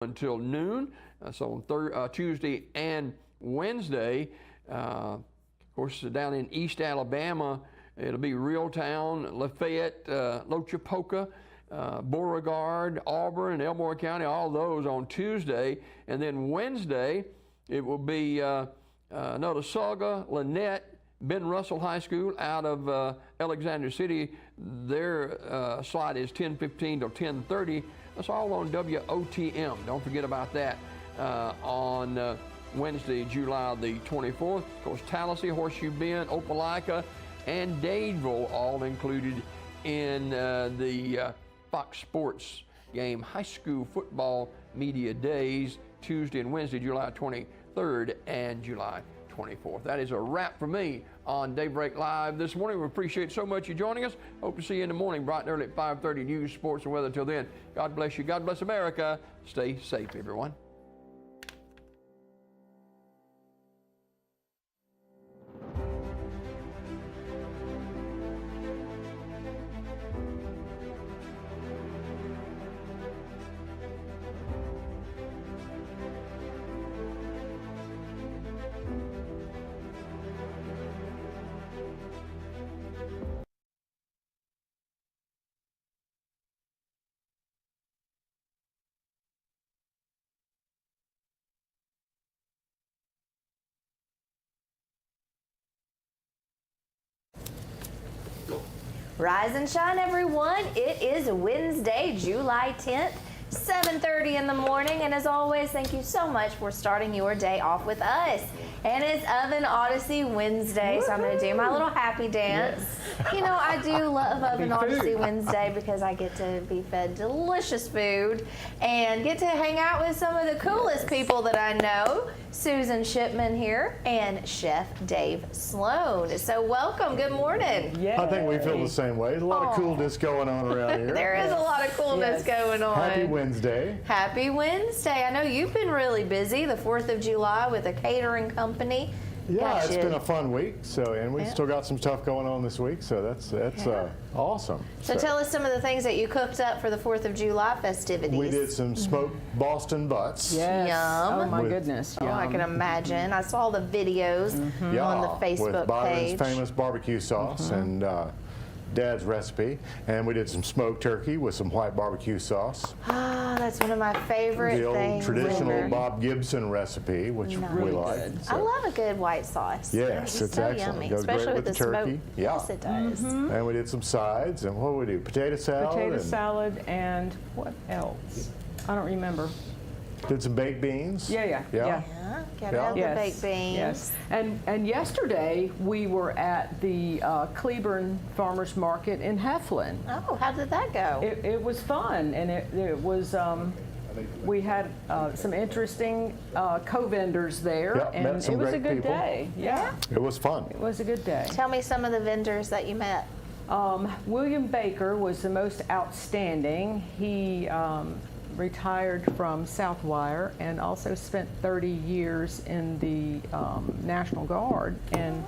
until noon. So on Tuesday and Wednesday, of course, down in East Alabama, it'll be Reeltown, Lafayette, Lochapoka, Beauregard, Auburn, Elmore County, all those on Tuesday. And then Wednesday, it will be Notasulga, Lynette, Ben Russell High School out of Alexander City. Their slot is 10:15 to 10:30. That's all on WOTM. Don't forget about that on Wednesday, July the 24th. Of course, Tallahassee, Horseshoe Bend, Opelika, and Dadeville all included in the Fox Sports game high school football media days, Tuesday and Wednesday, July 23rd and July 24th. That is a wrap for me on Daybreak Live this morning. We appreciate so much you joining us. Hope to see you in the morning, bright and early at 5:30, news, sports, and weather. Till then, God bless you. God bless America. Stay safe, everyone. Rise and shine, everyone. It is Wednesday, July 10th, 7:30 in the morning. And as always, thank you so much for starting your day off with us. And it's Oven Odyssey Wednesday, so I'm going to do my little happy dance. Yes. You know, I do love Oven Odyssey Wednesday because I get to be fed delicious food and get to hang out with some of the coolest people that I know. Susan Shipman here and Chef Dave Sloan. So welcome, good morning. Yay. I think we feel the same way. There's a lot of coolness going on around here. There is a lot of coolness going on. Happy Wednesday. Happy Wednesday. I know you've been really busy, the 4th of July with a catering company. Yeah, it's been a fun week. So, and we still got some stuff going on this week. So that's awesome. So tell us some of the things that you cooked up for the 4th of July festivities. We did some smoked Boston butts. Yes. Yum. Oh my goodness. Oh, I can imagine. I saw the videos on the Facebook with Byron's page. famous barbecue sauce and Dad's recipe, and we did some smoked turkey with some white barbecue sauce. Ah, that's one of my favorite things. The old traditional ever. Bob Gibson recipe, which we like. I love a good white sauce. Yes, it's so excellent. yummy, It goes especially great with with the the turkey. smoke. Yeah. Yes, it does. And we did some sides, and what did we do? Potato salad. Potato salad and what else? I don't remember. Did some baked beans. Yeah. Gotta have the baked beans. Yes. And yesterday we were at the Cleburne Farmers Market in Heflin. Oh, how did that go? It was fun, and it was. We had some interesting co-vendors there, and met some it was a great good people. day. Yeah, It was fun. it was a good day. Tell me some of the vendors that you met. William Baker was the most outstanding. He retired from Southwire and also spent 30 years in the National Guard. And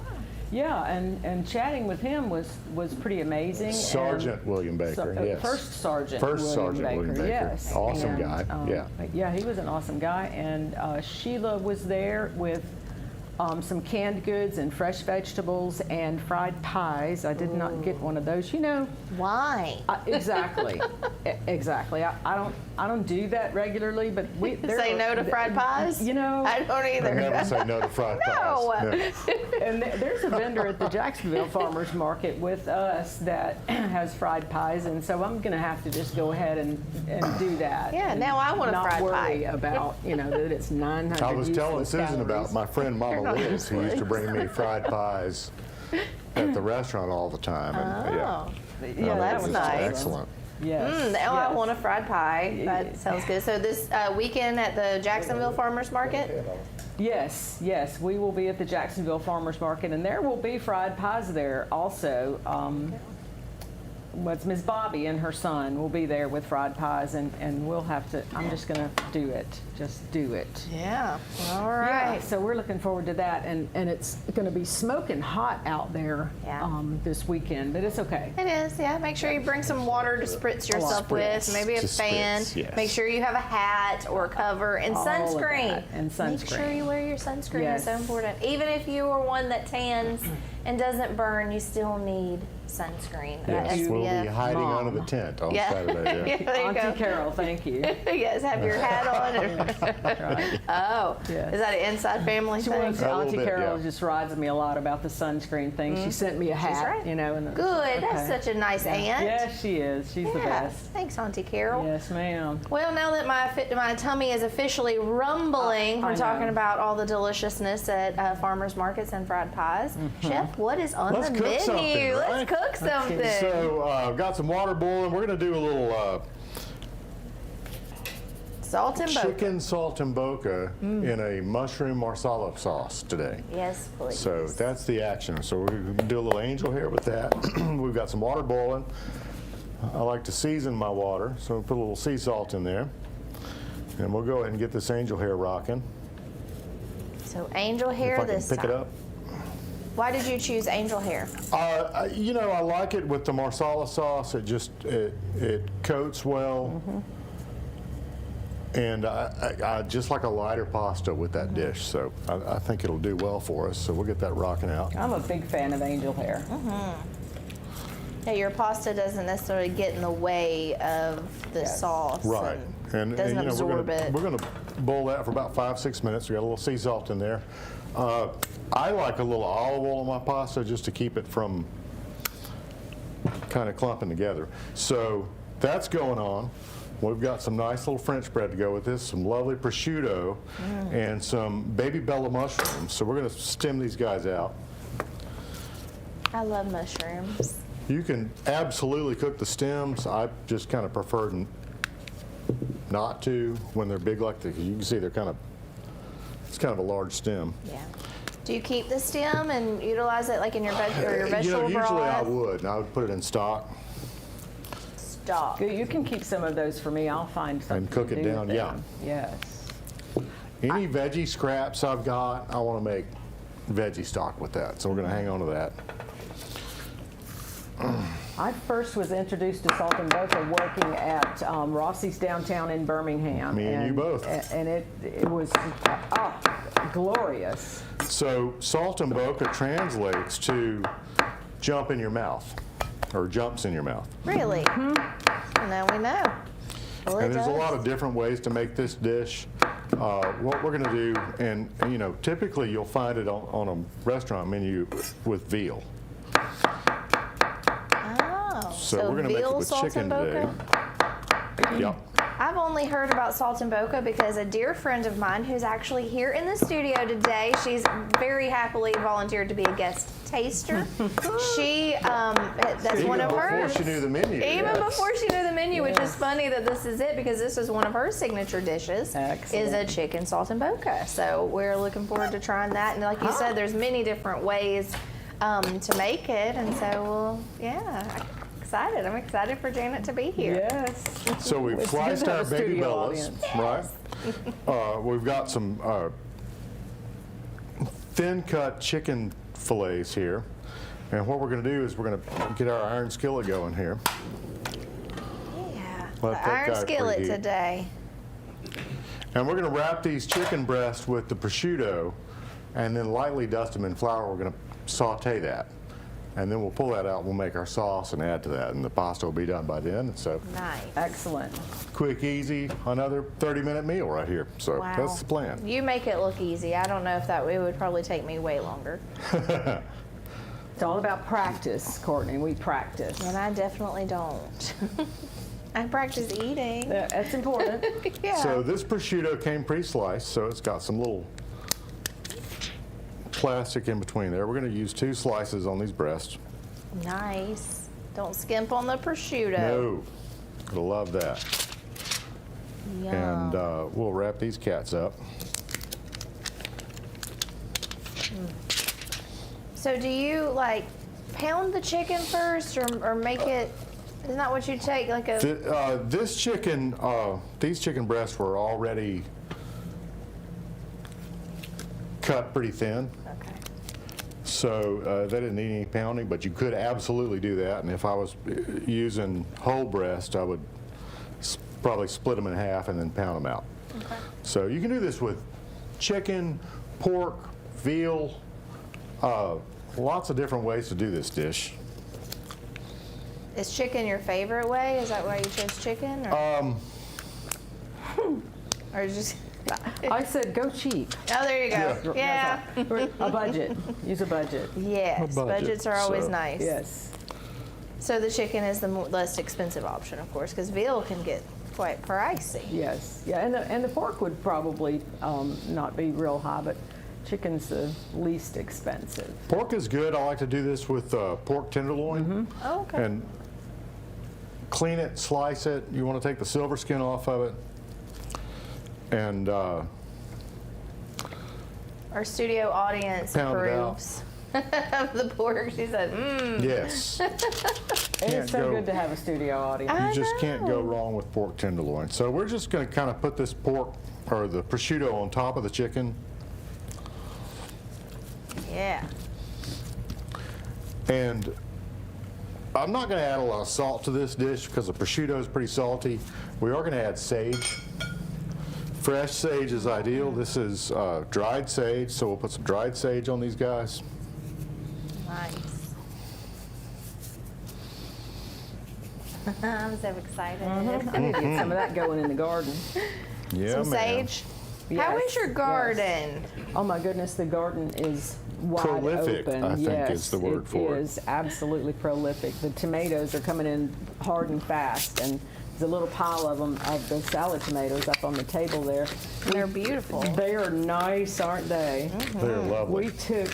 and chatting with him was pretty amazing. Sergeant William Baker, yes. First Sergeant William Baker. Yes. Awesome And, guy, Yeah, he was an awesome guy. And Sheila was there with some canned goods and fresh vegetables and fried pies. I did not get one of those. You know why? Exactly, exactly. I don't do that regularly, but we say no to fried pies. You know, I don't either. I never say no to fried No. pies. Yeah. and there's a vendor at the Jacksonville Farmers Market with us that has fried pies, and so I'm going to have to just go ahead and do that. Yeah, now I want a fried pie. Not worry about that it's 900. I was telling useless Susan calories. about my friend Mama Liz, who used to bring me fried pies at the restaurant all the time. And, Yeah, that's it was nice. Excellent. Yes. Now I yes. want a fried pie. That sounds good. So this weekend at the Jacksonville Farmers Market? Yes, we will be at the Jacksonville Farmers Market, and there will be fried pies there also. what's Miss Bobby and her son will be there with fried pies, and we'll have to, I'm just going to do it. Just do it. Yeah. All right. Yeah, so we're looking forward to that, and it's going to be smoking hot out there this weekend, but it's okay. It is, yeah. Make sure you bring some water to spritz yourself with, maybe a fan. Yes. Make sure you have a hat or cover and All of sunscreen. that, and sunscreen. Make sure you wear your sunscreen. Yes. It's so important. Even if you are one that tans and doesn't burn, you still need sunscreen. Yes, we'll be SPF. hiding Mom. under the tent on Yeah. Saturday. Yeah, there you Auntie go. Carol, thank you. Yes, have your hat on. Right. Oh, Yes. is that an inside family thing? A little Auntie bit, Carol yeah. just rides me a lot about the sunscreen thing. She sent me a hat, right. you know. And Good. That's such a nice aunt. Yes, she is. She's the Yeah. best. Thanks, Auntie Carol. Yes, ma'am. Well, now that my tummy is officially rumbling I from talking know. about all the deliciousness at farmers markets and fried pies, Chef, what is on Let's the cook menu? something, Let's right? cook something. So I've got some water boiling. We're going to do a little Salt and boca. chicken saltimbocca in a mushroom marsala sauce today. Yes, please. So that's the action. So we're going to do a little angel hair with that. We've got some water boiling. I like to season my water, so we'll put a little sea salt in there. And we'll go ahead and get this angel hair rocking. So angel hair If I can this pick time. it up. Why did you choose angel hair? You know, I like it with the marsala sauce. It just it coats well, and I just like a lighter pasta with that dish. So I think it'll do well for us. So we'll get that rocking out. I'm a big fan of angel hair. Yeah, your pasta doesn't necessarily get in the way of the sauce. Right, and doesn't you know, absorb it. we're gonna boil that for about 5-6 minutes. We got a little sea salt in there. I like a little olive oil on my pasta just to keep it from kind of clumping together. So that's going on. We've got some nice little French bread to go with this, some lovely prosciutto, and some baby bella mushrooms. So we're going to stem these guys out. I love mushrooms. You can absolutely cook the stems. I just kind of prefer not to when they're big like this. You can see they're it's kind of a large stem. Yeah. Do you keep the stem and utilize it like in your vegetable Usually I broth? would, and I would put it in stock. Stop. Good, you can keep some of those for me. I'll find something cook to it do down, with yeah. them. Yes. Any veggie scraps I've got, I want to make veggie stock with that. So we're going to hang on to that. I first was introduced to saltimbocca working at Rossi's downtown in Birmingham. Me and you both. And it was glorious. So saltimbocca translates to jump in your mouth, or jumps in your mouth. Really? Now we know. Well, it And there's a does. lot of different ways to make this dish. What we're going to do, and you know, typically you'll find it on a restaurant menu with veal. Oh, So we're going to make it veal with chicken today. saltimbocca? Yep. I've only heard about saltimbocca because a dear friend of mine who's actually here in the studio today, she's very happily volunteered to be a guest taster. She, that's Even one of before hers. she knew the menu. Even yes. before she knew the menu, which is funny that this is it because this is one of her signature dishes. Is a Excellent. chicken saltimbocca. So we're looking forward to trying that. And like you said, there's many different ways to make it, and so excited. I'm excited for Janet to be here. Yes. So we've It's good sliced to our have a baby studio bellas, audience. right? We've got some thin cut chicken fillets here. And what we're going to do is we're going to get our iron skillet going here. Yeah. Let The that iron guy skillet preheat. today. And we're going to wrap these chicken breasts with the prosciutto and then lightly dust them in flour. We're going to saute that. And then we'll pull that out, we'll make our sauce and add to that, and the pasta will be done by then. And so Nice. Excellent. quick, easy, another 30-minute meal right here. So Wow. that's the plan. You make it look easy. I don't know if it would probably take me way longer. It's all about practice, Courtney. We practice. And I definitely don't. I practice eating. That's important. Yeah. So this prosciutto came pre-sliced, so it's got some little plastic in between there. We're going to use 2 slices on these breasts. Nice. Don't skimp on the prosciutto. No, you'll love that. Yum. And we'll wrap these cats up. So do you like pound the chicken first or make it Isn't that what you take, like a... This chicken, these chicken breasts were already cut pretty thin. Okay. So they didn't need any pounding, but you could absolutely do that. And if I was using whole breast, I would probably split them in half and then pound them out. Okay. So you can do this with chicken, pork, veal, lots of different ways to do this dish. Is chicken your favorite way? Is that why you chose chicken? Or, or just... I said go cheap. Oh, there you go. Yeah. A budget. Use a budget. Yes, budget, budgets are always so- nice. Yes. So the chicken is the less expensive option, of course, because veal can get quite pricey. Yes. Yeah. And the pork would probably not be real high, but chicken's the least expensive. Pork is good. I like to do this with pork tenderloin. Oh, okay. And clean it, slice it. You want to take the silver skin off of it. And Our studio audience Pound it out. approves of the pork. She said, yes, It's so go- good to have a studio audience. I you just can't go know. wrong with pork tenderloin. So we're just going to kind of put this pork or the prosciutto on top of the chicken. Yeah. And I'm not going to add a lot of salt to this dish because the prosciutto is pretty salty. We are going to add sage. Fresh sage is ideal. This is dried sage, so we'll put some dried sage on these guys. Nice. I'm so excited. I need to get some of that going in the garden. Yeah, Some ma'am. sage. How Yes, is your yes. garden? Oh my goodness, the garden is wide Prolific, open. I think yes, is the word for it. It is absolutely prolific. The tomatoes are coming in hard and fast, and there's a little pile of them, of the salad tomatoes up on the table there. They're beautiful. They are nice, aren't they? They're lovely. We took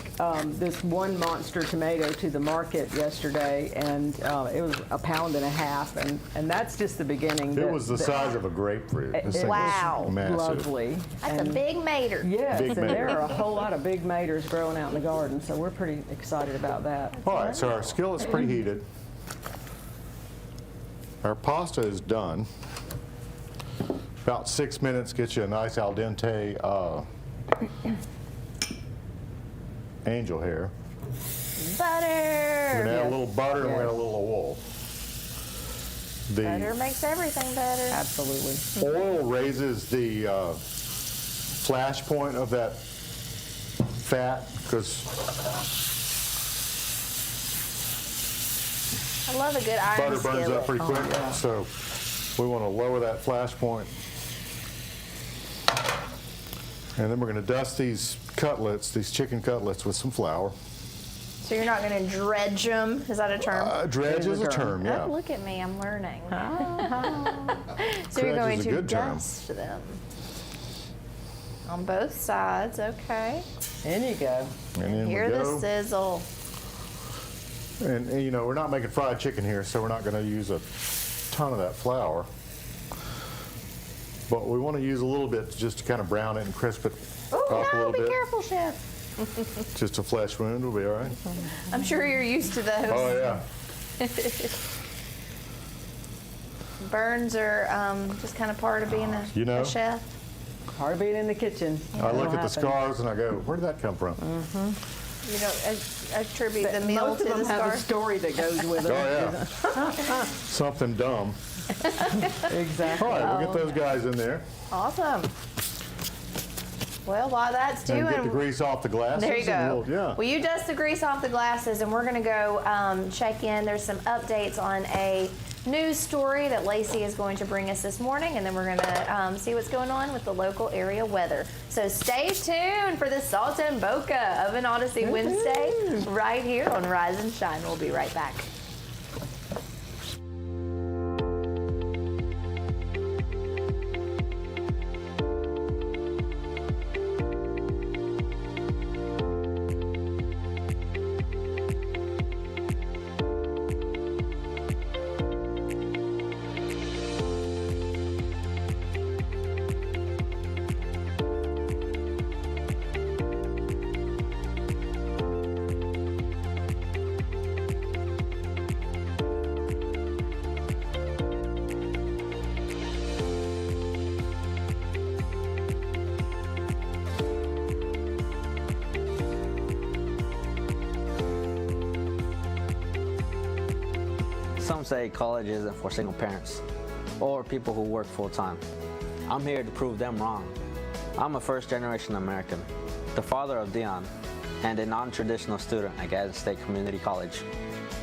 this one monster tomato to the market yesterday, and it was a pound and a half, and that's just the beginning. It was the size of a grapefruit. This thing was Wow. massive. Lovely. That's And a big mater. yes, Big and there mater. are a whole lot of big maters growing out in the garden, so we're pretty excited about that. All right, so our skillet's preheated. Our pasta is done. About 6 minutes gets you a nice al dente angel hair. We're Butter. gonna add a little butter and we're gonna add a Yes. little oil. Butter The makes everything better. Absolutely. oil raises the flash point of that fat because I love a good iron butter burns skillet. up pretty quick. yeah. So we want to lower that flash point. And then we're going to dust these cutlets, these chicken cutlets, with some flour. So you're not going to dredge them? Is that a term? Dredge is a term, yeah. Oh, look at me, I'm learning. So you're Dredge going is a to good term. dust them on both sides, okay. In you go. And then Hear we the go. sizzle. And, you know, we're not making fried chicken here, so we're not going to use a ton of that flour. But we want to use a little bit just to kind of brown it and crisp it Oh up a no, little be bit. careful, chef. Just a flesh wound will be all right. I'm sure you're used to those. Oh, yeah. Burns are just kind of part of being a, You know. a chef. Part of being in the kitchen. I look It'll at the happen. scars and I go, where did that come from? You don't attribute the meal Most to of them the have a scars. story that goes with it. Oh, yeah. Something dumb. Exactly. All right, we'll get those guys in there. Awesome. Well, while that's And get the doing, grease off the glasses. there you and go. we'll- yeah. Well, you dust the grease off the glasses, and we're going to go check in. There's some updates on a news story that Lacey is going to bring us this morning, and then we're going to see what's going on with the local area weather. So stay tuned for the Salt and Boca Oven Odyssey Wednesday right here on Rise and Shine. We'll be right back. Some say college isn't for single parents or people who work full-time. I'm here to prove them wrong. I'm a first-generation American, the father of Dion, and a non-traditional student at Gadsden State Community College.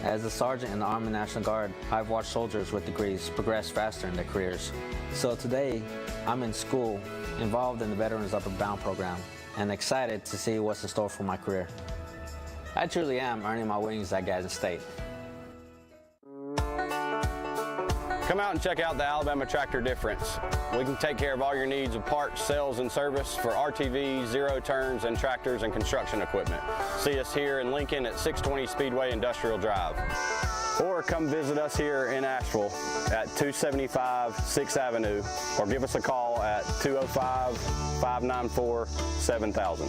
As a sergeant in the Army National Guard, I've watched soldiers with degrees progress faster in their careers. So today, I'm in school, involved in the Veterans Upward Bound program, and excited to see what's in store for my career. I truly am earning my wings at Gadsden State. Come out and check out the Alabama Tractor difference. We can take care of all your needs of parts, sales, and service for RTVs, zero turns, and tractors and construction equipment. See us here in Lincoln at 620 Speedway Industrial Drive. Or come visit us here in Asheville at 275 6th Avenue, or give us a call at 205-594-7000.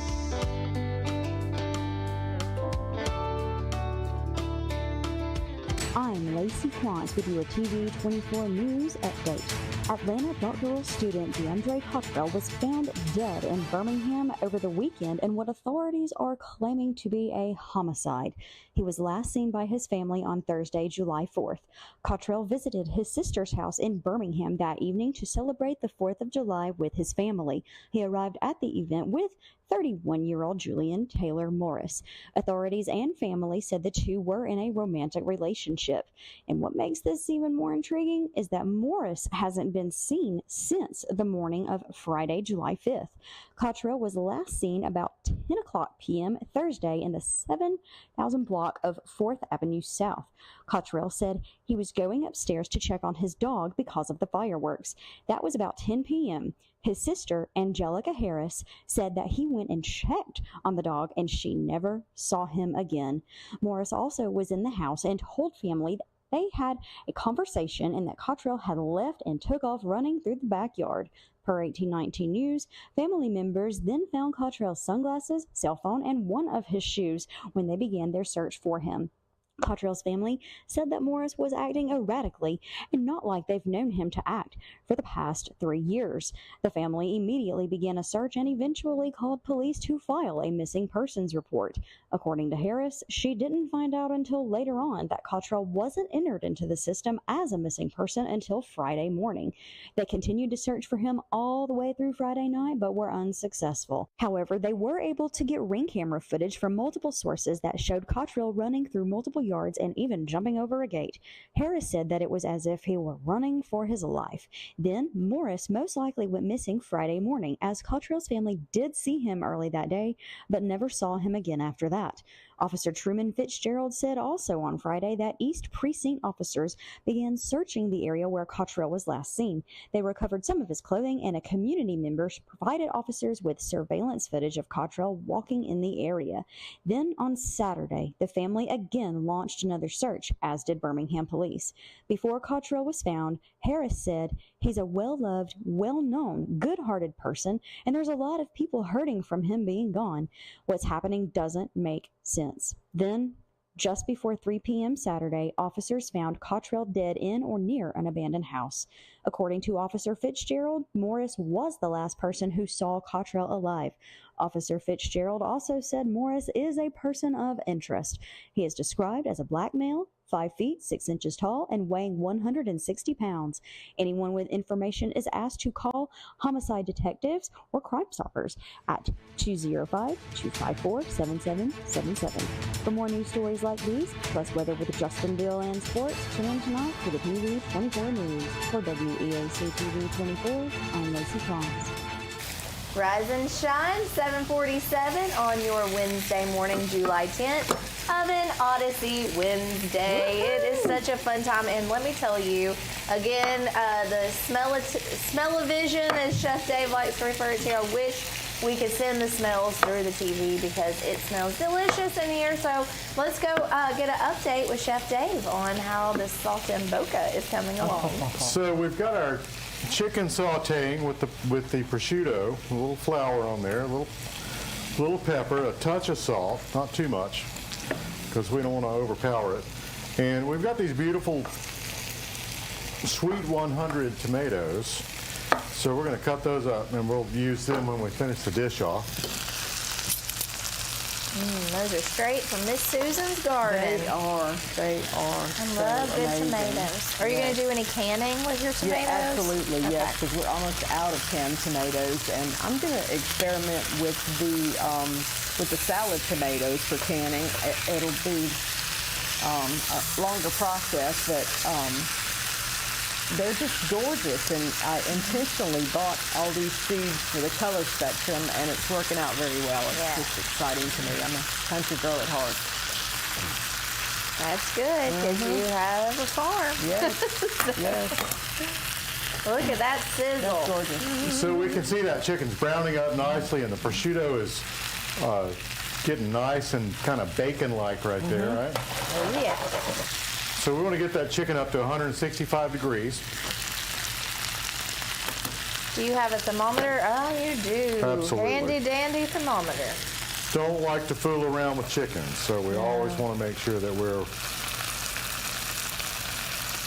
I'm Lacey Quantz with your TV 24 News Update. Atlanta doctoral student DeAndre Cottrell was found dead in Birmingham over the weekend in what authorities are claiming to be a homicide. He was last seen by his family on Thursday, July 4th. Cottrell visited his sister's house in Birmingham that evening to celebrate the 4th of July with his family. He arrived at the event with 31-year-old Julian Taylor Morris. Authorities and family said the two were in a romantic relationship. And what makes this even more intriguing is that Morris hasn't been seen since the morning of Friday, July 5th. Cottrell was last seen about 10 o'clock p.m. Thursday in the 7,000 block of 4th Avenue South. Cottrell said he was going upstairs to check on his dog because of the fireworks. That was about 10 p.m. His sister, Angelica Harris, said that he went and checked on the dog and she never saw him again. Morris also was in the house and told family that they had a conversation and that Cottrell had left and took off running through the backyard. Per 1819 News, family members then found Cottrell's sunglasses, cell phone, and one of his shoes when they began their search for him. Cottrell's family said that Morris was acting erratically and not like they've known him to act for the past 3 years. The family immediately began a search and eventually called police to file a missing persons report. According to Harris, she didn't find out until later on that Cottrell wasn't entered into the system as a missing person until Friday morning. They continued to search for him all the way through Friday night, but were unsuccessful. However, they were able to get ring camera footage from multiple sources that showed Cottrell running through multiple yards and even jumping over a gate. Harris said that it was as if he were running for his life. Then Morris most likely went missing Friday morning, as Cottrell's family did see him early that day, but never saw him again after that. Officer Truman Fitzgerald said also on Friday that East Precinct officers began searching the area where Cottrell was last seen. They recovered some of his clothing, and a community member provided officers with surveillance footage of Cottrell walking in the area. Then on Saturday, the family again launched another search, as did Birmingham police. Before Cottrell was found, Harris said he's a well-loved, well-known, good-hearted person, and there's a lot of people hurting from him being gone. What's happening doesn't make sense. Then, just before 3 p.m. Saturday, officers found Cottrell dead in or near an abandoned house. According to Officer Fitzgerald, Morris was the last person who saw Cottrell alive. Officer Fitzgerald also said Morris is a person of interest. He is described as a black male, 5 feet 6 inches tall, and weighing 160 pounds. Anyone with information is asked to call homicide detectives or Crime Stoppers at 205-254-7777. For more news stories like these, plus weather with Justin, Bill, and sports, tune in tonight for the TV 24 News. For WEAC TV 24, I'm Lacey Quantz. Rise and shine, 7:47 on your Wednesday morning, July 10th. Oven Odyssey Wednesday. It is such a fun time, and let me tell you, again, the smell-o-vision, as Chef Dave likes to refer to. I wish we could send the smells through the TV because it smells delicious in here. So let's go get an update with Chef Dave on how the saltimbocca is coming along. So we've got our chicken sauteing with the prosciutto, a little flour on there, a little pepper, a touch of salt, not too much, because we don't want to overpower it. And we've got these beautiful sweet 100 tomatoes. So we're going to cut those up, and we'll use them when we finish the dish off. Those are straight from Miss Susan's garden. They are. I love good amazing. tomatoes. Are you going to do any canning with your tomatoes? Yeah, absolutely, Okay. yes, because we're almost out of canned tomatoes, and I'm going to experiment with the salad tomatoes for canning. It'll be a longer process, but they're just gorgeous, and I intentionally bought all these seeds for the color spectrum, and it's working out very well. It's just exciting to me. I'm a country girl at heart. That's good, because you have a farm. Yes, yes, Look at that sizzle. that's gorgeous. So we can see that chicken's browning up nicely, and the prosciutto is getting nice and kind of bacon-like right there, right? Oh, yeah. So we want to get that chicken up to 165 degrees. Do you have a thermometer? Oh, you do. Absolutely. Handy dandy thermometer. Don't like to fool around with chicken, so we always want to make sure that we're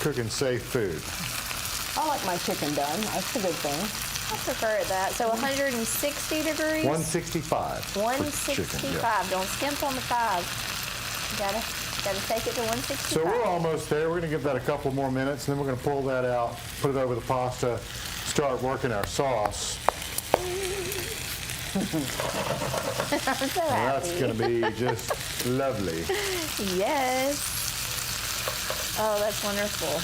cooking safe food. I like my chicken done. That's a good thing. I prefer it that. So 160 degrees? 165. for 165. chicken, yeah. Don't skimp on the 5. You gotta take it to 165. So we're almost there. We're going to give that a couple more minutes, and then we're going to pull that out, put it over the pasta, start working our sauce. I'm so And happy. that's going to be just lovely. Yes. Oh, that's wonderful.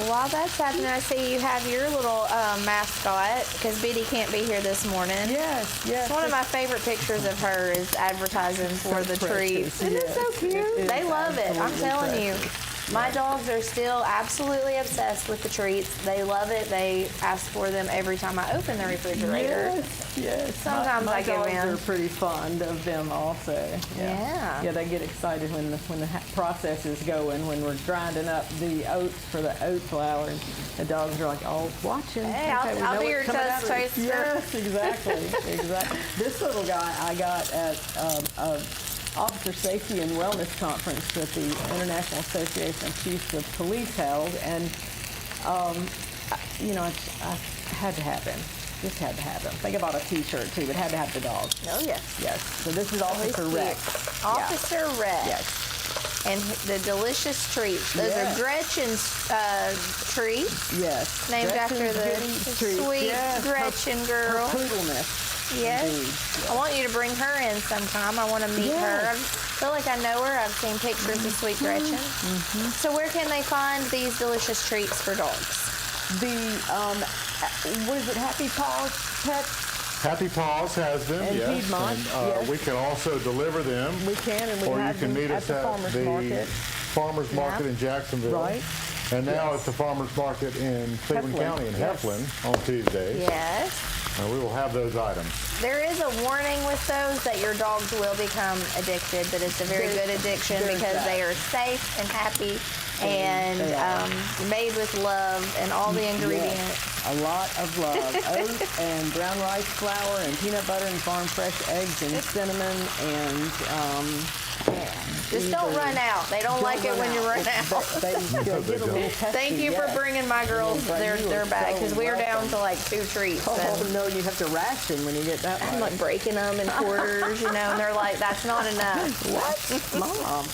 Well, while that's happening, I see you have your little mascot, because Biddy can't be here this morning. Yes, yes. It's one of my favorite pictures of her is advertising for the treats. Isn't it so cute? It They is love it. I'm absolutely telling you. precious. My dogs are still absolutely obsessed with the treats. They love it. They ask for them every time I open the refrigerator. Yes, yes. Sometimes my I give dogs in. are pretty fond of them also. Yeah. Yeah, they get excited when the process is going, when we're grinding up the oats for the oat flour, and the dogs are like, oh, watching. Hey, Okay, we I'll know be what's your coming out of test it." taster. Yes, exactly, exactly. This little guy I got at a Officer Safety and Wellness Conference that the International Association of Chiefs of Police held, and you know, I had to have him. Just had to have him. Think about a T-shirt too, but had to have the dog. Oh, yes. Yes. So this is Officer cute. Rex. Officer Rex. Yes. And the delicious treats. Those Yes. are Gretchen's treats, Yes. named after Gretchen's the Goodies treats. sweet Yes. Gretchen girl. Her poodleness. Yes. Indeed. I want you to bring her in sometime. I want to meet her. I Yes. feel like I know her. I've seen pictures of Sweet Gretchen. So where can they find these delicious treats for dogs? The what is it? Happy Paws Pet. Happy Paws has them, And yes. Piedmont, And, yes. We can also deliver them. We can, and we Or you have can them meet at us the at farmers the market. Farmers Market in Jacksonville. Right. And now Yes. at the Farmers Market in Cleveland Heflin, County in yes. Heflin on Tuesdays. Yes. We will have those items. There is a warning with those that your dogs will become addicted, but it's a very good addiction there's because that. they are safe and happy and They are. made with love and all the ingredients. Yes, a lot of love. Oat and brown rice flour and peanut butter and farm fresh eggs and cinnamon and Just don't run out. They don't like it when you run out. They get a little testy. Thank you for yes. bringing my girls But their you are bag so because we're down welcome. to like 2 treats. Oh and no, you have to ration when you get that I'm much. like breaking them in quarters, you know, and they're like, that's not enough. What? Mom.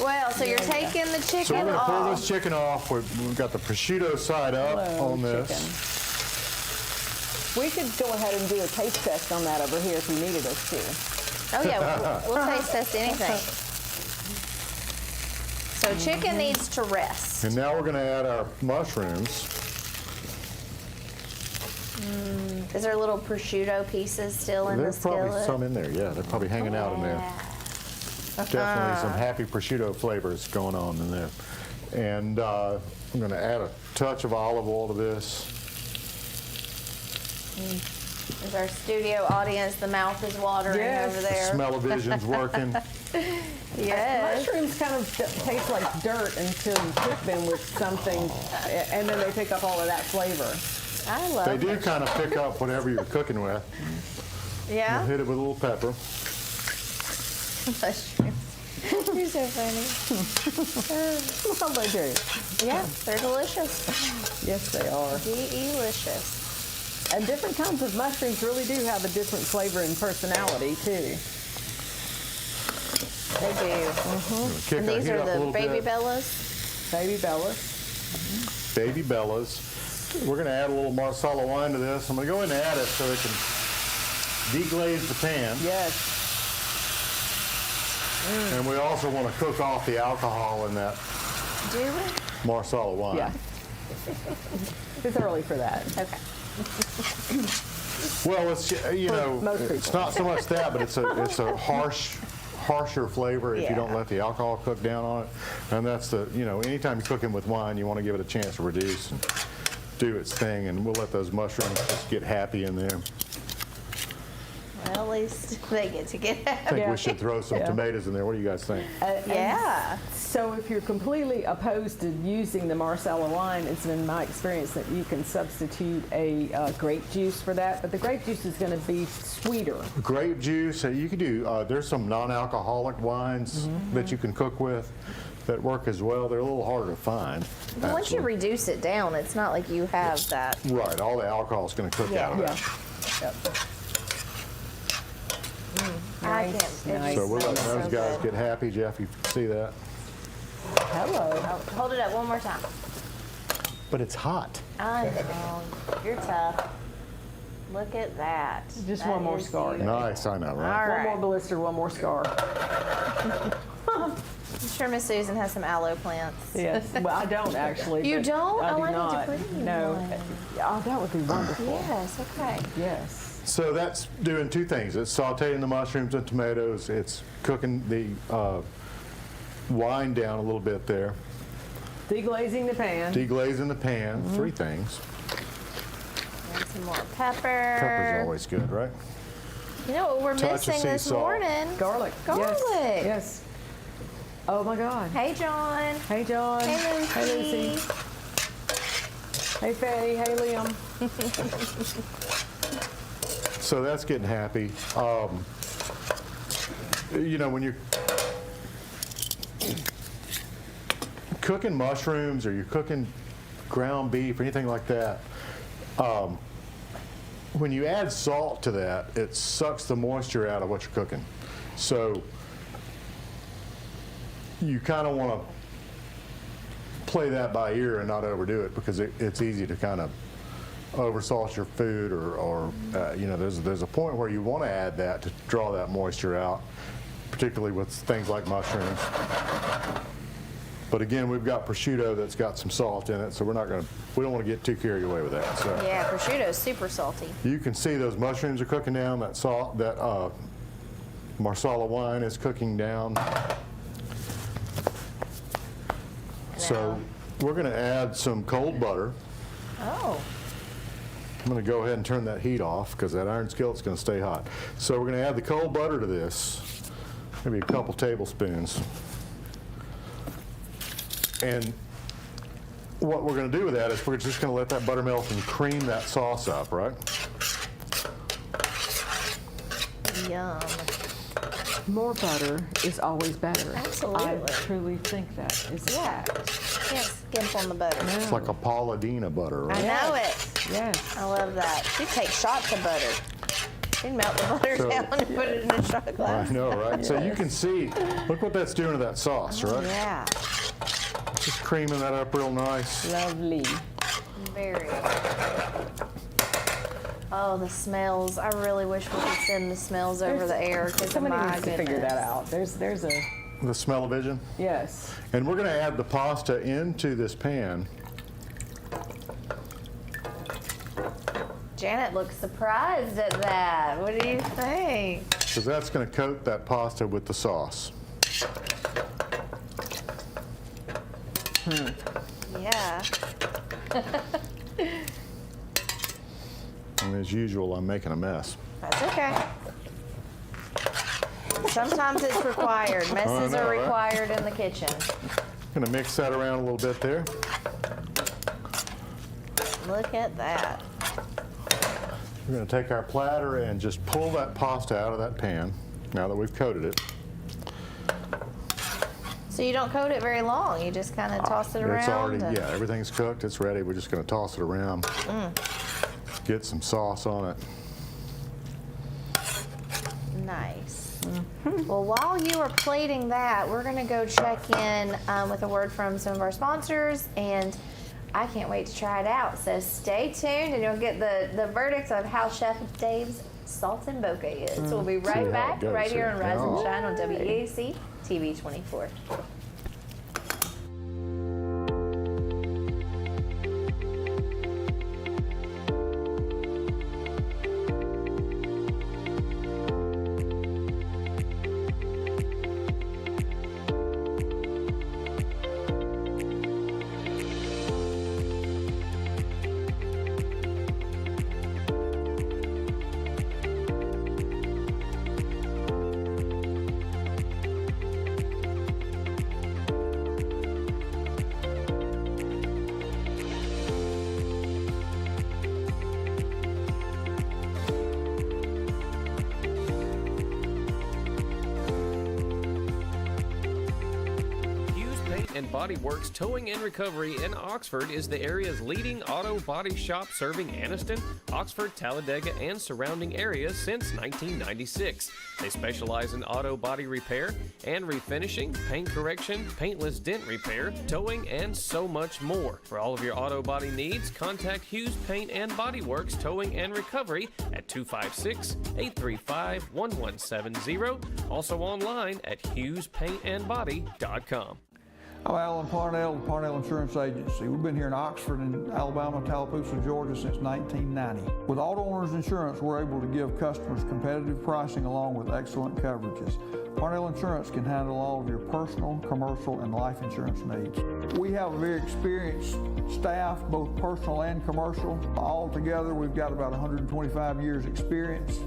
Well, so you're taking the So we're chicken going to pull off. this chicken off. We've got the prosciutto side up Hello, on this. chicken. We could go ahead and do a taste test on that over here if you needed us to. Oh yeah, we'll taste test anything. So chicken needs to rest. And now we're going to add our mushrooms. Is there little prosciutto pieces still in the There's probably skillet? some in there, yeah. They're probably hanging out in there. Definitely some happy prosciutto flavors going on in there. And I'm going to add a touch of olive oil to this. Is our studio audience, the mouth is watering Yes. over there. Smell-o-vision's working. Yes. Mushrooms kind of taste like dirt until you cook them with something, and then they pick up all of that flavor. I love They do it. kind of pick up whatever you're cooking with. Yeah? Hit it with a little pepper. Mushrooms. You're so funny. How they do? Yeah, they're delicious. Yes, they are. Delicious. And different kinds of mushrooms really do have a different flavor and personality too. They do. Kick And our these heat are up a the little baby bit. bellas. Baby Bellas. Baby Bellas. We're going to add a little Marsala wine to this. I'm going to go ahead and add it so it can deglaze the pan. Yes. And we also want to cook off the alcohol in that Do we? Marsala wine. Yeah. It's early for that. Okay. Well, it's, you know, most it's people. not so much that, but it's a harsher flavor if you don't Yeah. let the alcohol cook down on it. And that's the, you know, anytime you're cooking with wine, you want to give it a chance to reduce and do its thing, and we'll let those mushrooms just get happy in there. Well, at least they get to get I happy. think Yeah. we should throw some Yeah. tomatoes in there. What do you guys think? Yeah. So if you're completely opposed to using the Marsala wine, it's been my experience that you can substitute a grape juice for that, but the grape juice is going to be sweeter. Grape juice, you can do, there's some non-alcoholic wines that you can cook with that work as well. They're a little harder to find. But once you actually. reduce it down, it's not like you have that. Right, all the alcohol is going to cook Yeah. out of Yeah. it. Yep. I Nice, can't. nice. So we're letting smells those so guys good. get happy. Jeff, you see that? Hello. Oh, hold it up one more time. But it's hot. I know. You're tough. Look at that. Just That one more is scar. beautiful. Nice, I know, All right? One more right. blister, one more scar. I'm sure Miss Susan has some aloe plants. Yes. Well, I don't actually. You but don't? I Oh, do I need to not. bring you No. one. Oh, that would be wonderful. Yes, okay. Yes. So that's doing two things. It's sauteing the mushrooms and tomatoes. It's cooking the wine down a little bit there. Deglazing the pan. Deglazing the pan, three things. And some more pepper. Pepper's always good, right? You know what we're Touch of missing sea this salt. morning? Garlic. Garlic. Yes. Yes. Oh my God. Hey, John. Hey, John. Hey, Lucy. Hey, Lucy. Hey, Faye. Hey, Liam. So that's getting happy. You know, when you're cooking mushrooms or you're cooking ground beef or anything like that, when you add salt to that, it sucks the moisture out of what you're cooking. So you kind of want to play that by ear and not overdo it, because it's easy to kind of oversalt your food, or you know, there's a point where you want to add that to draw that moisture out, particularly with things like mushrooms. But again, we've got prosciutto that's got some salt in it, so we don't want to get too carried away with that. So Yeah, prosciutto is super salty. you can see those mushrooms are cooking down, that salt, that Marsala wine is cooking down. So we're going to add some cold butter. Oh. I'm going to go ahead and turn that heat off because that iron skillet's going to stay hot. So we're going to add the cold butter to this, maybe a couple tablespoons. And what we're going to do with that is we're just going to let that butter melt and cream that sauce up, right? Yum. More butter is always better. Absolutely. I truly think that is a Yeah. fact. Can't skimp on the butter. It's like a Paladina butter, I right? know it. Yes. I love that. She'd take shots of butter. She'd melt the butter So- down and put it in a shot I glass. know, right? So you can see, look what that's doing to that sauce, right? Yeah. Just creaming that up real nice. Lovely. Very. Oh, the smells. I really wish we could send the smells over the air. 'Cause Somebody my needs to figure goodness. that out. There's a, The smell-o-vision. yes. And we're going to add the pasta into this pan. Janet looks surprised at that. What do you think? Because that's going to coat that pasta with the sauce. Yeah. And as usual, I'm making a mess. That's okay. Sometimes it's required. Messes I know, are right? required in the kitchen. Going to mix that around a little bit there. Look at that. We're going to take our platter and just pull that pasta out of that pan, now that we've coated it. So you don't coat it very long. You just kind of toss it around. It's already, and- yeah, everything's cooked, it's ready. We're just going to toss it around. Get some sauce on it. Nice. Well, while you are plating that, we're going to go check in with a word from some of our sponsors, and I can't wait to try it out. So stay tuned, and you'll get the verdict of how Chef Dave's salt and bokeh is. So we'll be right back, right here on Rise and Shine on WEAC TV 24. and Body Works Towing and Recovery in Oxford is the area's leading auto body shop, serving Anniston, Oxford, Talladega, and surrounding areas since 1996. They specialize in auto body repair and refinishing, paint correction, paintless dent repair, towing, and so much more. For all of your auto body needs, contact Hughes Paint and Body Works Towing and Recovery at 256-835-1170. Also online at HughesPaintandBody.com. I'm Alan Parnell with Parnell Insurance Agency. We've been here in Oxford and Alabama, Tallapoosa, Georgia since 1990. With Auto Owners Insurance, we're able to give customers competitive pricing along with excellent coverages. Parnell Insurance can handle all of your personal, commercial, and life insurance needs. We have a very experienced staff, both personal and commercial. All together, we've got about 125 years experience.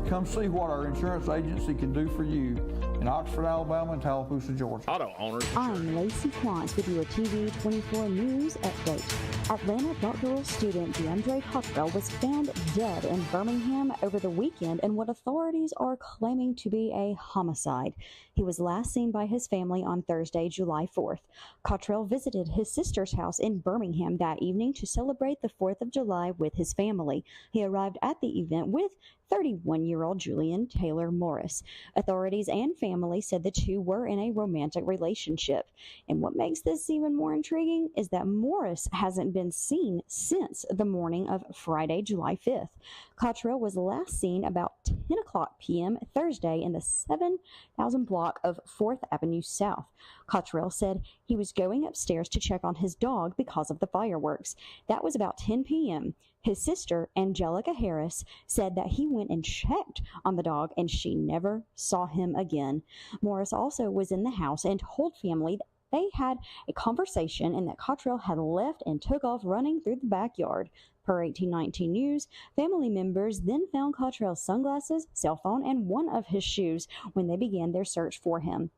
Come see what our insurance agency can do for you in Oxford, Alabama, and Tallapoosa, Georgia. Auto Owners. I'm Lacey Quantz with your TV 24 News Update. Atlanta doctoral student DeAndre Cottrell was found dead in Birmingham over the weekend in what authorities are claiming to be a homicide. He was last seen by his family on Thursday, July 4th. Cottrell visited his sister's house in Birmingham that evening to celebrate the 4th of July with his family. He arrived at the event with 31-year-old Julian Taylor Morris. Authorities and family said the two were in a romantic relationship. And what makes this even more intriguing is that Morris hasn't been seen since the morning of Friday, July 5th. Cottrell was last seen about 10 o'clock p.m. Thursday in the 7,000 block of 4th Avenue South. Cottrell said he was going upstairs to check on his dog because of the fireworks. That was about 10 p.m. His sister, Angelica Harris, said that he went and checked on the dog and she never saw him again. Morris also was in the house and told family that they had a conversation and that Cottrell had left and took off running through the backyard. Per 1819 News, family members then found Cottrell's sunglasses, cell phone, and one of his shoes when they began their search for him.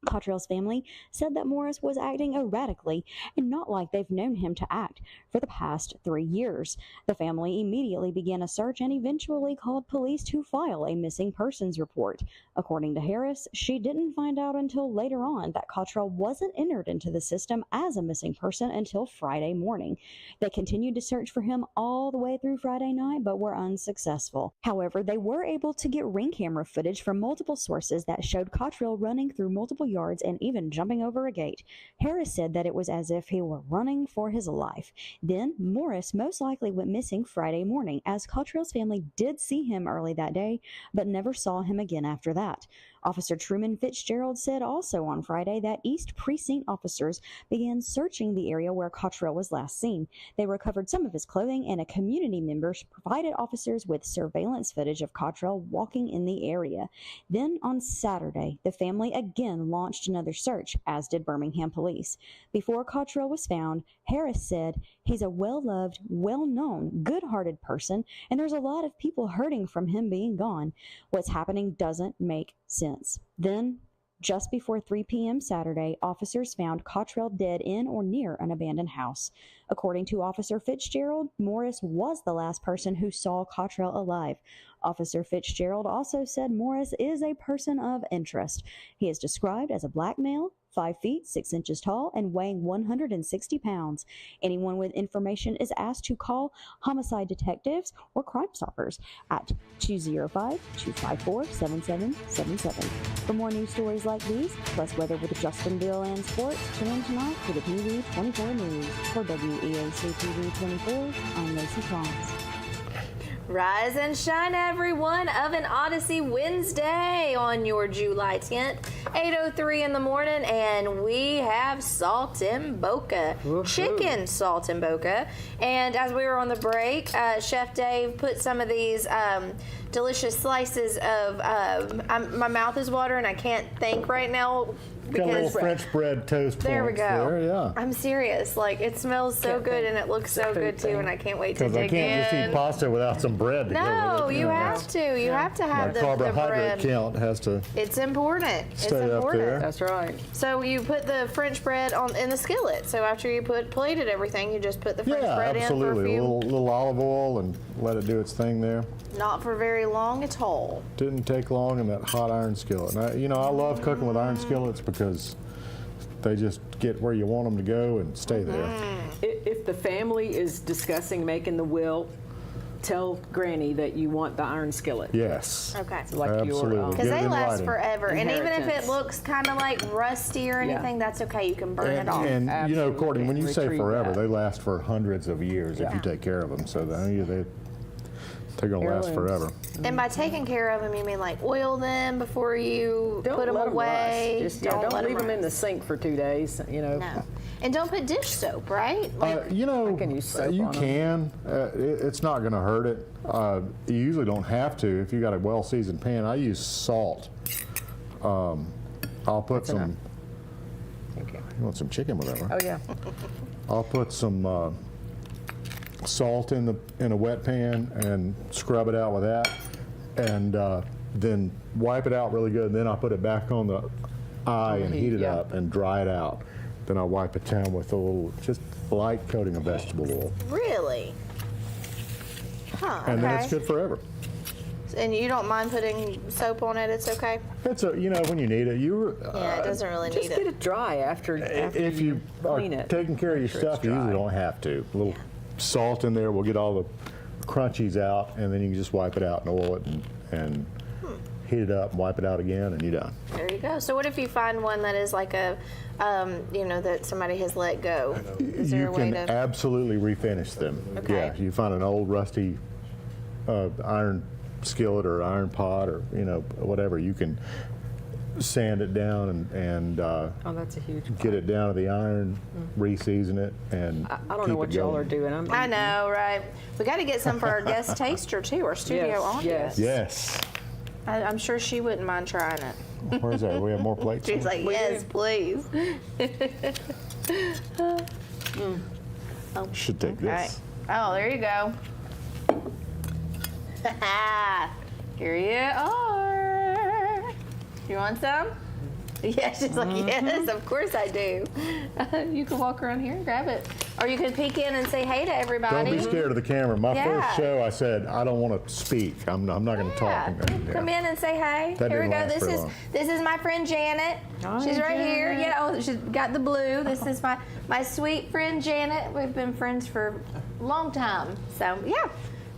Cottrell's family said that Morris was acting erratically and not like they've known him to act for the past 3 years. The family immediately began a search and eventually called police to file a missing persons report. According to Harris, she didn't find out until later on that Cottrell wasn't entered into the system as a missing person until Friday morning. They continued to search for him all the way through Friday night, but were unsuccessful. However, they were able to get ring camera footage from multiple sources that showed Cottrell running through multiple yards and even jumping over a gate. Harris said that it was as if he were running for his life. Then Morris most likely went missing Friday morning, as Cottrell's family did see him early that day, but never saw him again after that. Officer Truman Fitzgerald said also on Friday that East Precinct officers began searching the area where Cottrell was last seen. They recovered some of his clothing, and a community member provided officers with surveillance footage of Cottrell walking in the area. Then on Saturday, the family again launched another search, as did Birmingham police. Before Cottrell was found, Harris said he's a well-loved, well-known, good-hearted person, and there's a lot of people hurting from him being gone. What's happening doesn't make sense. Then, just before 3 p.m. Saturday, officers found Cottrell dead in or near an abandoned house. According to Officer Fitzgerald, Morris was the last person who saw Cottrell alive. Officer Fitzgerald also said Morris is a person of interest. He is described as a black male, 5 feet 6 inches tall and weighing 160 pounds. Anyone with information is asked to call homicide detectives or Crime Stoppers at 205-254-7777. For more news stories like these, plus weather with Justin, Bill, and sports, tune in tonight for the TV 24 News. For WEAC TV 24, I'm Lacey Collins. Rise and shine, everyone. Oven Odyssey Wednesday on your July 10th, 8:03 in the morning, and we have saltimbocca, chicken saltimbocca. And as we were on the break, Chef Dave put some of these delicious slices of, my mouth is watering, I can't think right now. Got a little French bread toast. There we go. There, yeah. I'm serious. Like, it smells so good and it looks so good too, and I can't wait to Because I dig in. can't just eat pasta without some bread to go with No, it. you have to. You have to have My the carbohydrate bread. count has to It's important. It's stay up important. there. That's right. So you put the French bread in the skillet. So after you plated everything, you just put the French bread in for a absolutely. few. A little olive oil and let it do its thing there. Not for very long at all. Didn't take long in that hot iron skillet. And I love cooking with iron skillets because they just get where you want them to go and stay there. If the family is discussing making the will, tell Granny that you want the iron skillet. Yes. Okay. Like Absolutely. your Because Get it they in last writing. forever. And even if it Inheritance. looks kind of like rusty or anything, that's okay. You can burn it off. And Absolutely. Courtney, when you say Retrieve forever, that. they last for hundreds of years if you take care of them. So they're going to last Heirlooms. forever. And by taking care of them, you mean like oil them before you Don't put them let 'em away? rust. Just, don't let leave them in the rust. sink for 2 days. No. And don't put dish soap, right? Like, can use soap you on 'em. can. It's not going to hurt it. You usually don't have to if you got a well-seasoned pan. I use salt. I'll put some. Thank you. You want some chicken with that, right? Oh, yeah. I'll put some salt in a wet pan and scrub it out with that, and then wipe it out really good. And then I'll put it back on the eye and heat it yeah. up and dry it out. Then I'll wipe it down with a little, just light coating of vegetable oil, really? Huh, and then it's okay. good forever. And you don't mind putting soap on it? It's okay? It's when you need it. Yeah, it doesn't really Just need get it. it dry after If you are clean it. taking care of your Make sure stuff, it's you usually dry. don't have to. A little salt in there will get all the crunchies out, and then you can just wipe it out and oil it and heat it up and wipe it out again, and you're done. There you go. So what if you find one that is like a, that somebody has let go? Is there You a way can to? absolutely refinish them. Okay. Yeah, you find an old rusty iron skillet or iron pot or whatever, you can sand it down and Oh, that's a huge get it down to the iron, re-season it, and I don't keep know what it y'all going. are doing. I know, right? We got to get some for our guest taster too, our studio Yes, audience. Yes. I'm sure she wouldn't mind trying it. Where's that? We have more plates? She's like, yes, please. Should take All right. this. Oh, there you go. Here you are. You want some? Yeah, she's like, yes, of course I do. You can walk around here and grab it. Or you can peek in and say hey to everybody. Don't be scared of the camera. My Yeah. first show, I said, I don't want to speak. I'm not going to Yeah, talk. come in and say hey. That Here we didn't go. last This very is long. this is my friend Janet. Hi, She's right here. Janet. Yeah, oh, she's got the blue. This is my sweet friend Janet. We've been friends for a long time. So yeah.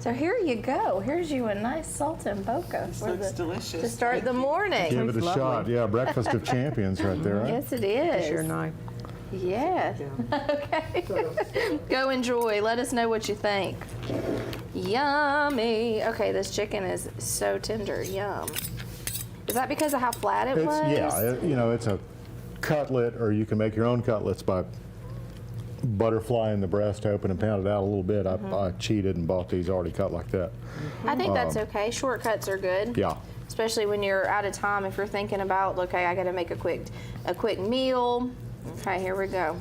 So here you go. Here's you a nice saltimbocca. This looks delicious. To start the morning. Give it a lovely. shot. Yeah, breakfast of champions right there, right? Yes, it is. Your knife. Yes. Okay. Go enjoy. Let us know what you think. Yummy. Okay, this chicken is so tender. Yum. Is that because of how flat it was? It's a cutlet, or you can make your own cutlets by butterflying the breast open and pound it out a little bit. I cheated and bought these already cut like that. I think that's okay. Shortcuts are good. Yeah. Especially when you're out of time. If you're thinking about, okay, I got to make a quick meal. Okay, here we go.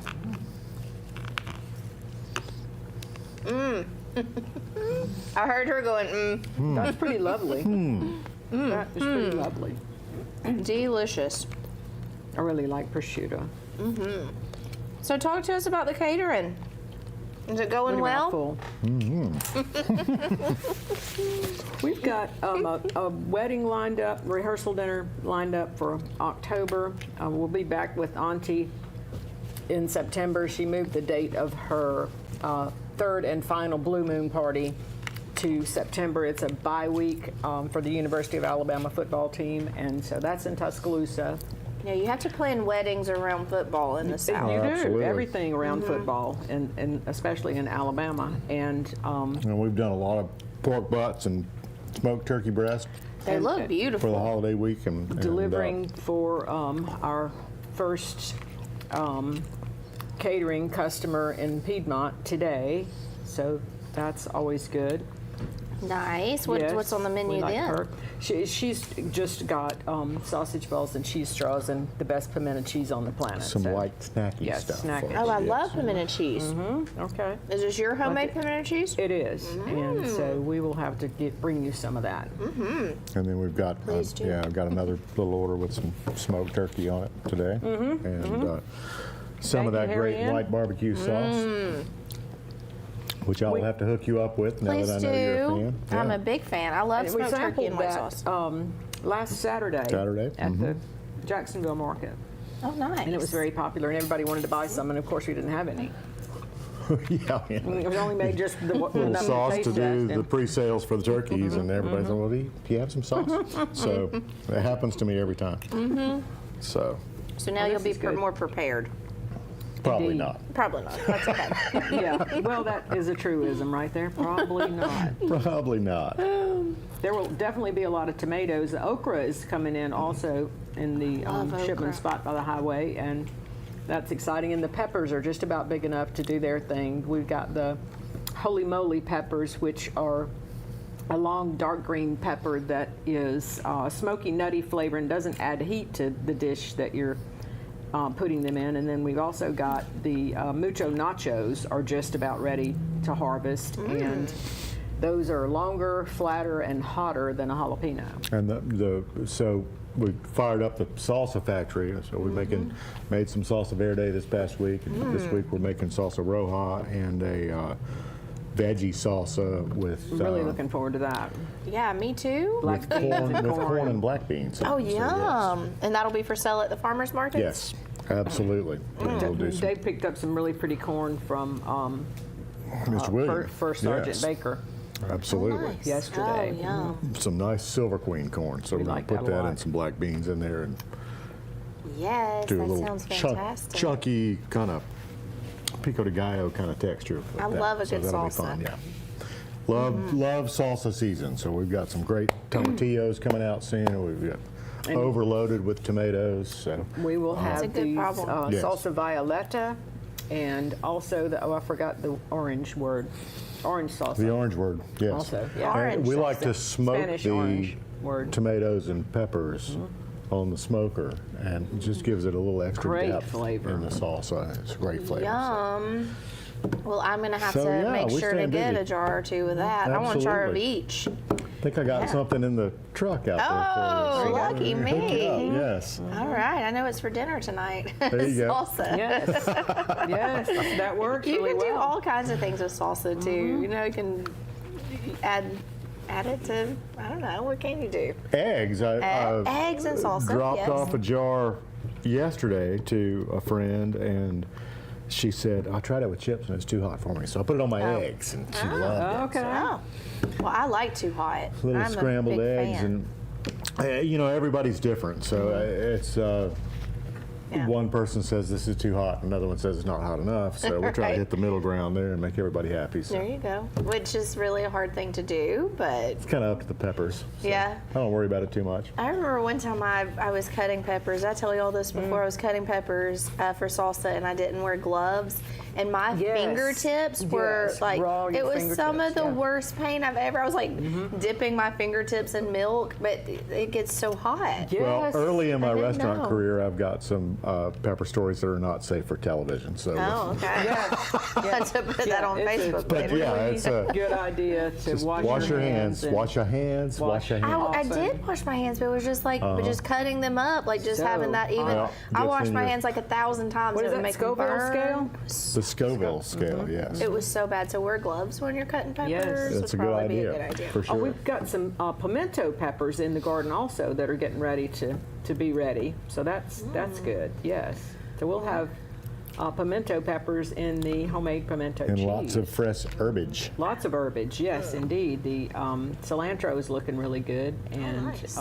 I heard her going, That's pretty lovely. That is pretty lovely. delicious. I really like prosciutto. So talk to us about the catering. Is it going Pretty well? full. We've got a wedding lined up, rehearsal dinner lined up for October. We'll be back with Auntie in September. She moved the date of her third and final Blue Moon party to September. It's a bye-week for the University of Alabama football team, and so that's in Tuscaloosa. Yeah, you have to plan weddings around football in the South. You do absolutely. everything around football, and especially in Alabama. And And we've done a lot of pork butts and smoked turkey breast They look for the beautiful. holiday week. And delivering for our first catering customer in Piedmont today, so that's always good. Nice. Yes, What's on the we menu like then? her. She's just got sausage balls and cheese straws and the best pimento cheese on the planet. some so- light snacky Yes, stuff. snacky. for us, Oh, I yes. love pimento cheese. Okay. Is this your homemade pimento cheese? It is, and so we will have to bring you some of that. And then we've got, Please do. I've got another little order with some smoked turkey on it today. And some of Thank that you, great Harry Ann. white barbecue sauce, which I will have to hook you up with now Please that I know you're a do. fan. I'm Yeah. a big fan. I love And we smoked turkey and white sampled sauce. that last Saturday. Saturday, At the Jacksonville market. Oh, nice. And it was very popular, and everybody wanted to buy some, and of course we didn't have any. Yeah, yeah. It was only made just the Little enough sauce taste to do test, the and pre-sales for the turkeys, and everybody's like, well, do you have some sauce? So it happens to me every time. So So now you'll this be is good. more prepared. probably Indeed. not. Probably not. That's okay. yeah, well, that is a truism right there. Probably not. Probably not. There will definitely be a lot of tomatoes. The okra is coming in also in the Love shipment okra. spot by the highway, and that's exciting. And the peppers are just about big enough to do their thing. We've got the holy moly peppers, which are a long dark green pepper that is smoky, nutty flavor and doesn't add heat to the dish that you're putting them in. And then we've also got the mucho nachos are just about ready to harvest, and those are longer, flatter, and hotter than a jalapeno. And so we fired up the salsa factory. So we made some salsa verde this past week. And this week we're making salsa roja and a veggie salsa with Really looking forward to that. Yeah, me too. Black with beans corn, and with corn. corn and black beans. Oh, So, yes. yum. And that'll be for sale at the farmer's market? Yes, absolutely. We'll do some. Dave picked up some really pretty corn from Mr. Williams. First Sergeant Yes, Baker Absolutely. Nice. yesterday. Oh, yum. Some nice Silver Queen corn. So we're going like to put that a that lot. and some black beans in there and Yes, do a that little sounds fantastic. chunky kind of pico de gallo kind of texture. with I that. love a So good that'll be salsa. fun, yeah. Love salsa season. So we've got some great tomatillos coming out soon. And we've got overloaded with tomatoes. So We will That's a have good these problem. Yes. salsa violeta, and also I forgot the orange word, orange salsa. the orange word, yes. Also, yeah. Orange And we like to smoke Spanish the orange word. tomatoes and peppers on the smoker, and it just gives it a little extra Great depth flavor. in the salsa. It's a great flavor. so. Yum. Well, I'm going to have So, to yeah, make we sure to staying get busy. a jar or two of that. I want a jar of Absolutely. each. I think I got something in the truck out Oh, there for you. lucky hook you up, me. yes. All right, I know it's for dinner tonight. There you go. Salsa. Yes, yes, that works You really can do well. all kinds of things with salsa too. You know, you can add it to, I don't know, what can you do? Eggs. Eggs and salsa, Dropped yes. off a jar yesterday to a friend, and she said, I tried it with chips and it's too hot for me. So I put it on my eggs, and she loved it. Okay. Oh, well, I like too hot. Little I'm scrambled a big eggs, fan. and you know, everybody's different. So it's Yeah. one person says this is too hot, another one says it's not hot enough. So we're trying Right. to hit the middle ground there and make everybody happy. So There you go. Which is really a hard thing to do, but it's kind of up to the peppers. So Yeah. I don't worry about it too much. I remember one time I was cutting peppers. I tell you all this before. I was cutting peppers for salsa, and I didn't wear gloves. And my Yes. fingertips were Yes, like, raw it was some of fingertips, the yeah. worst pain I've ever. I was like dipping my fingertips in milk, but it gets so hot. Yes. Well, early in my didn't restaurant know. career, I've got some pepper stories that are not safe for television. So, Oh, okay. Let's put that on Facebook. but yeah, it's a Good idea to just wash your hands. and- wash your hands, wash your hands. I did wash my hands, but it was just like just cutting them up, like just So, having that even. Yeah, I gets washed in my your- hands like 1,000 times. What is and it that, would make them Scoville burn. scale? The Scoville scale, yes. It was so bad. So wear gloves when you're cutting peppers. Yes. would It's a good probably be idea, a good idea. for Oh, sure. we've got some pimento peppers in the garden also that are getting ready to be ready. So that's good. Yes. So we'll have pimento peppers in the homemade pimento And cheese. lots of fresh herbage. Lots of herbage. Yes, indeed. The cilantro is looking really good, and nice.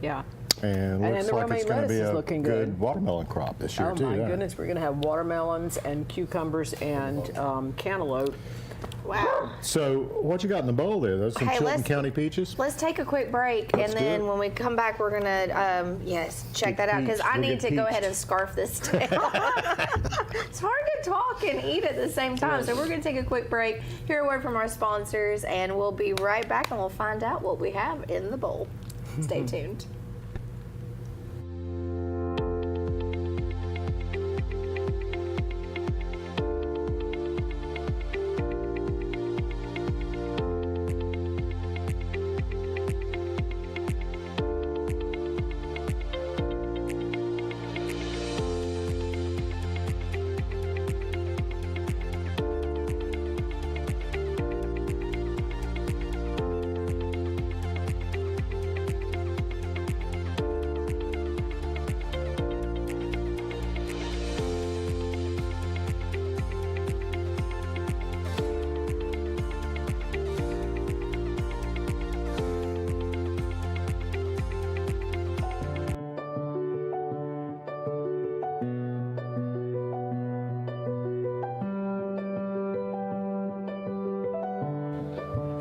yeah. And And looks the like it's romaine going to lettuce be is a looking good good. watermelon crop this year, Oh too. my yeah. goodness, we're going to have watermelons and cucumbers and cantaloupe. Wow. So, what you got in the bowl there? Those some Hey, Chilton let's- County peaches? Let's take a quick break, Let's and do then it. when we come back, we're gonna check that out because peached. I We'll need get to go peached. ahead and scarf this down. It's hard to talk and eat at the same time, so we're gonna take a quick break, hear a word from our sponsors, and we'll be right back, and we'll find out what we have in the bowl. Stay tuned.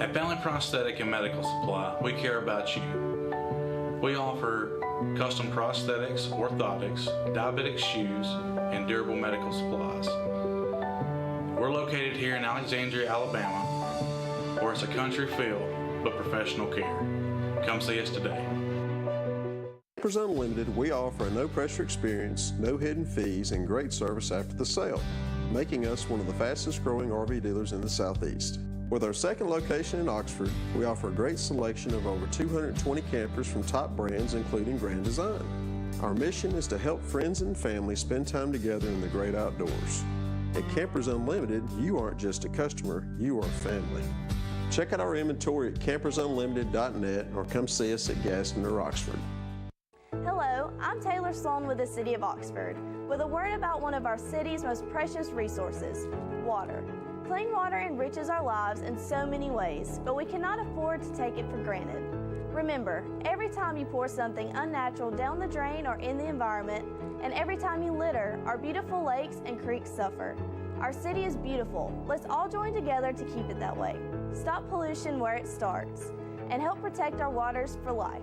At Family Prosthetic and Medical Supply, we care about you. We offer custom prosthetics, orthotics, diabetic shoes, and durable medical supplies. We're located here in Alexandria, Alabama, where it's a country feel but professional care. Come see us today. Campers Unlimited, we offer a no-pressure experience, no hidden fees, and great service after the sale, making us one of the fastest-growing RV dealers in the Southeast. With our second location in Oxford, we offer a great selection of over 220 campers from top brands, including Grand Design. Our mission is to help friends and family spend time together in the great outdoors. At Campers Unlimited, you aren't just a customer, you are family. Check out our inventory at campersunlimited.net or come see us at Gaston or Oxford. Hello, I'm Taylor Sloan with the City of Oxford, with a word about one of our city's most precious resources, water. Clean water enriches our lives in so many ways, but we cannot afford to take it for granted. Remember, every time you pour something unnatural down the drain or in the environment, and every time you litter, our beautiful lakes and creeks suffer. Our city is beautiful. Let's all join together to keep it that way. Stop pollution where it starts, and help protect our waters for life.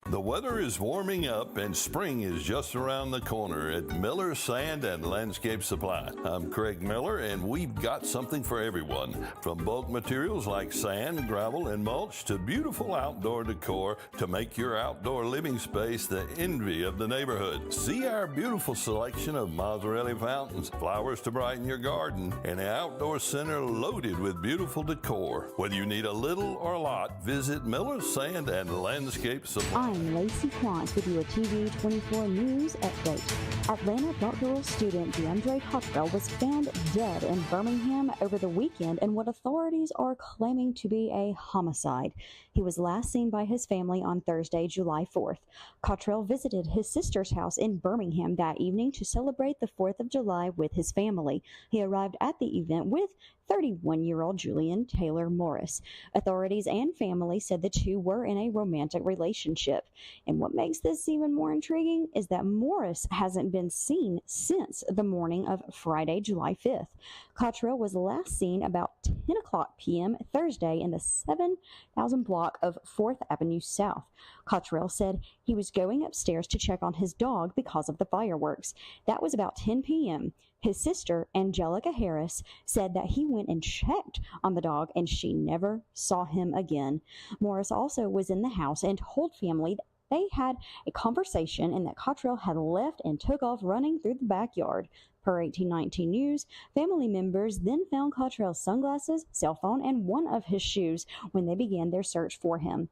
The weather is warming up and spring is just around the corner at Miller Sand and Landscape Supply. I'm Craig Miller and we've got something for everyone. From bulk materials like sand, gravel, and mulch to beautiful outdoor decor to make your outdoor living space the envy of the neighborhood. See our beautiful selection of Mazzarelli fountains, flowers to brighten your garden, and an outdoor center loaded with beautiful decor. Whether you need a little or a lot, visit Miller Sand and Landscape Supply. I'm Lacey Quantz with your TV 24 News Update. Atlanta doctoral student DeAndre Cottrell was found dead in Birmingham over the weekend in what authorities are claiming to be a homicide. He was last seen by his family on Thursday, July 4th. Cottrell visited his sister's house in Birmingham that evening to celebrate the 4th of July with his family. He arrived at the event with 31-year-old Julian Taylor Morris. Authorities and family said the two were in a romantic relationship. And what makes this even more intriguing is that Morris hasn't been seen since the morning of Friday, July 5th. Cottrell was last seen about 10 o'clock p.m. Thursday in the 7,000 block of 4th Avenue South. Cottrell said he was going upstairs to check on his dog because of the fireworks. That was about 10 p.m. His sister, Angelica Harris, said that he went and checked on the dog and she never saw him again. Morris also was in the house and told family they had a conversation and that Cottrell had left and took off running through the backyard. Per 1819 News, family members then found Cottrell's sunglasses, cell phone, and one of his shoes when they began their search for him.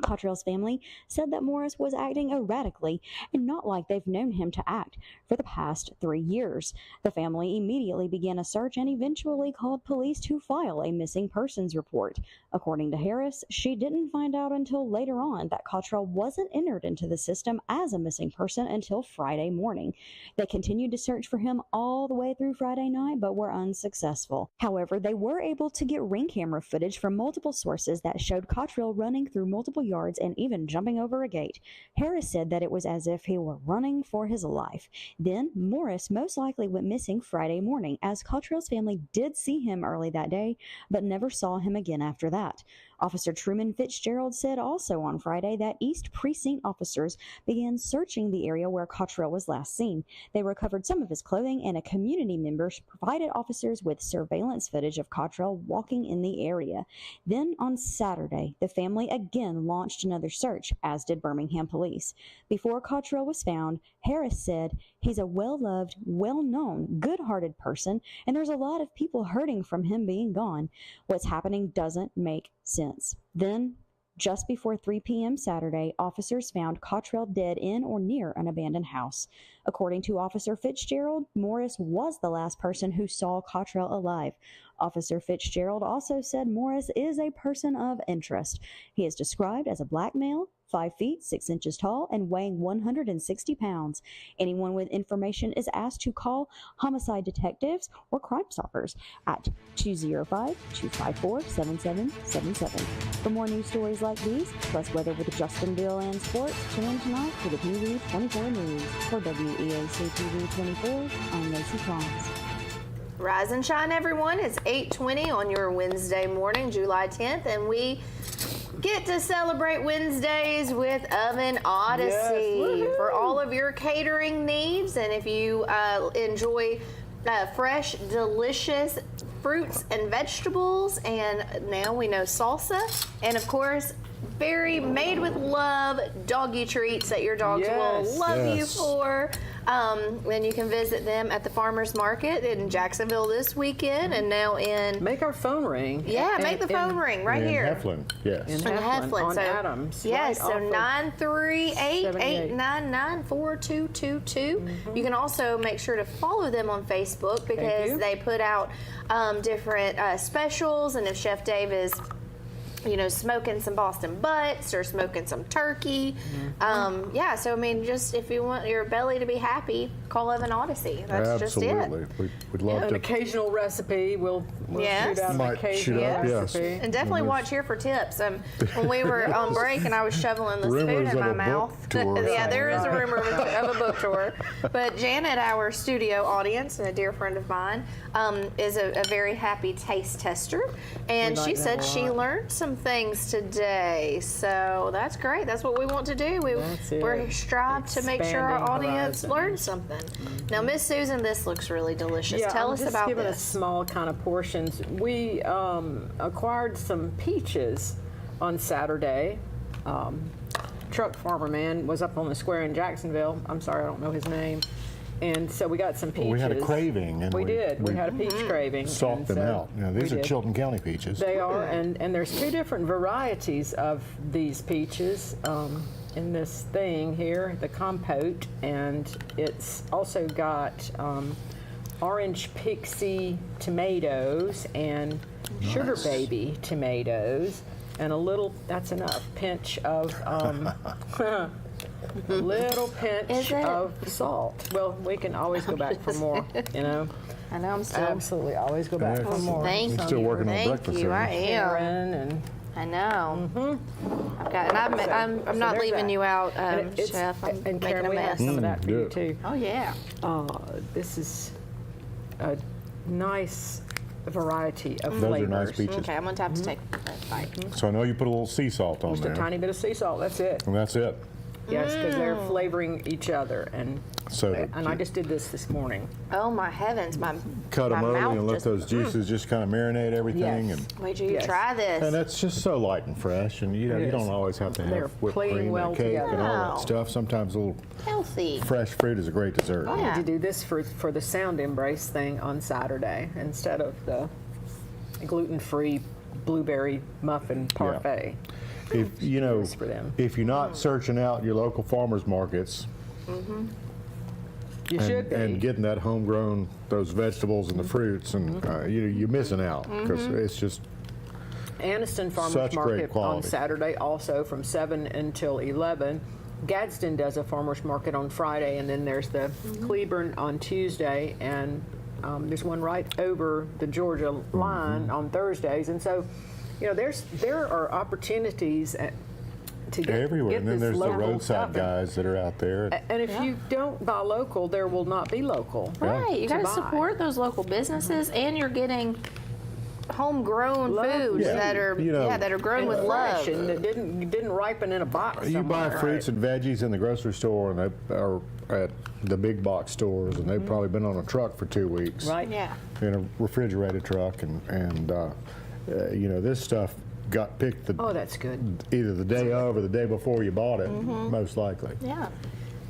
Cottrell's family said that Morris was acting erratically and not like they've known him to act for the past 3 years. The family immediately began a search and eventually called police to file a missing persons report. According to Harris, she didn't find out until later on that Cottrell wasn't entered into the system as a missing person until Friday morning. They continued to search for him all the way through Friday night, but were unsuccessful. However, they were able to get ring camera footage from multiple sources that showed Cottrell running through multiple yards and even jumping over a gate. Harris said that it was as if he were running for his life. Then, Morris most likely went missing Friday morning, as Cottrell's family did see him early that day, but never saw him again after that. Officer Truman Fitzgerald said also on Friday that East Precinct officers began searching the area where Cottrell was last seen. They recovered some of his clothing, and a community member provided officers with surveillance footage of Cottrell walking in the area. Then on Saturday, the family again launched another search, as did Birmingham police. Before Cottrell was found, Harris said, "He's a well-loved, well-known, good-hearted person, and there's a lot of people hurting from him being gone. What's happening doesn't make sense." Then, just before 3 p.m. Saturday, officers found Cottrell dead in or near an abandoned house. According to Officer Fitzgerald, Morris was the last person who saw Cottrell alive. Officer Fitzgerald also said Morris is a person of interest. He is described as a black male, 5 feet 6 inches tall, and weighing 160 pounds. Anyone with information is asked to call homicide detectives or Crime Stoppers at 205-254-7777. For more news stories like these, plus weather with Justin, Bill, and sports, tune in tonight to the TV 24 News. For WEAC TV 24, I'm Lacey Collins. Rise and shine, everyone. It's 8:20 on your Wednesday morning, July 10th, and we get to celebrate Wednesdays with Oven Odyssey. Yes. For all of your catering needs. And if you enjoy fresh, delicious fruits and vegetables, and now we know salsa, and of course, very made with love doggy treats that your dogs will love you for. And you can visit them at the Farmers Market in Jacksonville this weekend, and now in... Make our phone ring. Yeah, make the phone ring right here. In Heflin, yes. In Heflin, on Adams. Yes, right so 938-899-4222. You can also make sure to follow them on Facebook, because they put out different specials, and if Chef Dave is smoking some Boston butts or smoking some turkey. Yeah, so I mean, just if you want your belly to be happy, call Oven Odyssey. That's just it. Absolutely. We'd love An to. occasional recipe. We'll shoot out an occasional recipe. And definitely watch here for tips. When we were on break and I was shoveling this food in my mouth. Yeah, there is a rumor of a book tour. But Janet, our studio audience and a dear friend of mine, is a very happy taste tester. And she said she learned some things today. So that's great. That's what we want to do. We're strive to make sure our audience learns something. Now, Miss Susan, this looks really delicious. Yeah, Tell us about this. just giving us small kind of portions. We acquired some peaches on Saturday. Truck farmer man was up on the square in Jacksonville. I'm sorry, I don't know his name. And so we got some peaches. We had a craving. And we did. We had a peach craving. Sought them out. These are Chilton County peaches. They are, and there's 2 different varieties of these peaches in this thing here, the compote, and it's also got orange pixie tomatoes and sugar baby tomatoes, and a little, that's enough, pinch of a little pinch of salt. Well, we can always go back for more, I know, I'm still absolutely always go back for more. Thank you. Still working on breakfast. Thank you. I am. And I know. I've got, and I'm not leaving you out, Chef. I'm and making Karen, a we have mess. some of that for you too. Oh yeah. This is a nice variety of Those flavors. are nice peaches. Okay, I'm gonna have to take a bite. So I know you put a little sea salt on Just there. a tiny bit of sea salt. That's it. And that's it. Yes, because they're flavoring each other, and I just did this morning. Oh my heavens, cut them early and let those juices just kind of marinate everything. Yes. And wait till you try this. And that's just so light and fresh, and you don't always have to have whipped cream and cake and all that stuff. Sometimes a little healthy fresh fruit is a great dessert. I need to do this for the Sound Embrace thing on Saturday instead of the gluten-free blueberry muffin parfait. If if you're not searching out your local farmers markets, you should be. And getting that homegrown, those vegetables and the fruits, and you're missing out because it's just Anniston Farmers such great Market on quality. Saturday, also from 7 until 11. Gadsden does a farmers market on Friday, and then there's the Cleburne on Tuesday, and there's one right over the Georgia line on Thursdays, and so there are opportunities to get everywhere. get And then this there's the local roadside stuff. guys that are out there. And if you don't buy local, there will not be local. Right, you got to buy. support those local businesses, and you're getting homegrown foods that are that are grown with love. And that didn't ripen in a box. You buy somewhere. fruits and veggies in the grocery store, and they are at the big box stores, and they've probably been on a truck for 2 weeks. Right. Yeah. In a refrigerated truck, and this stuff got picked that's good. either the day of or the day before you bought it, most likely. Yeah.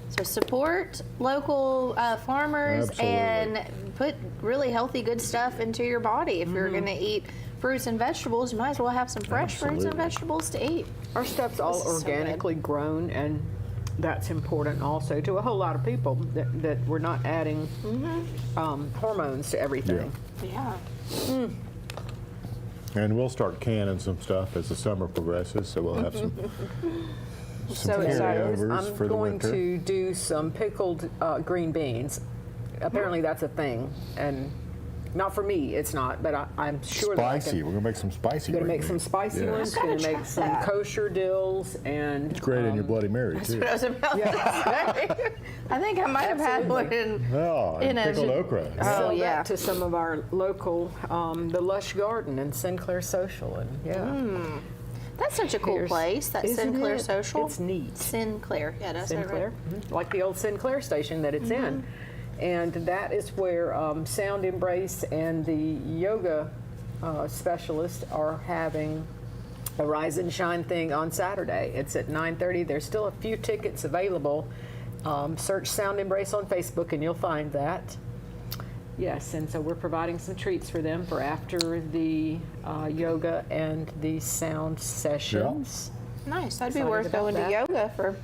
So support local farmers Absolutely. and put really healthy, good stuff into your body. If you're going to eat fruits and vegetables, you might as well have some fresh fruits and vegetables to eat. Our stuff's all This is so organically grown, and that's important also to a whole lot of people that we're not adding hormones to everything. Yeah. And we'll start canning some stuff as the summer progresses, so we'll have some So excited. carryovers I'm for the going winter. to do some pickled green beans. Apparently that's a thing, and not for me, it's not, but I'm sure that I Spicy. can. We're gonna make some spicy. Going to green make some beans. spicy Yeah. ones. Going to make some kosher dills, and It's great in your Bloody Mary too. What I was about to say. I think I might have had one in. And pickled okra. Oh sell yeah. that to some of our local, the Lush Garden and Sinclair Social, and That's such a cool place. That Isn't Sinclair it? Social. It's neat. Sinclair. Yeah, that's Sinclair, like the old Sinclair station that it's in. And that is where Sound Embrace and the yoga specialists are having a Rise and Shine thing on Saturday. It's at 9:30. There's still a few tickets available. Search Sound Embrace on Facebook and you'll find that. Yes, and so we're providing some treats for them for after the yoga and the sound sessions. Nice. That'd be Excited worth about going that. to yoga for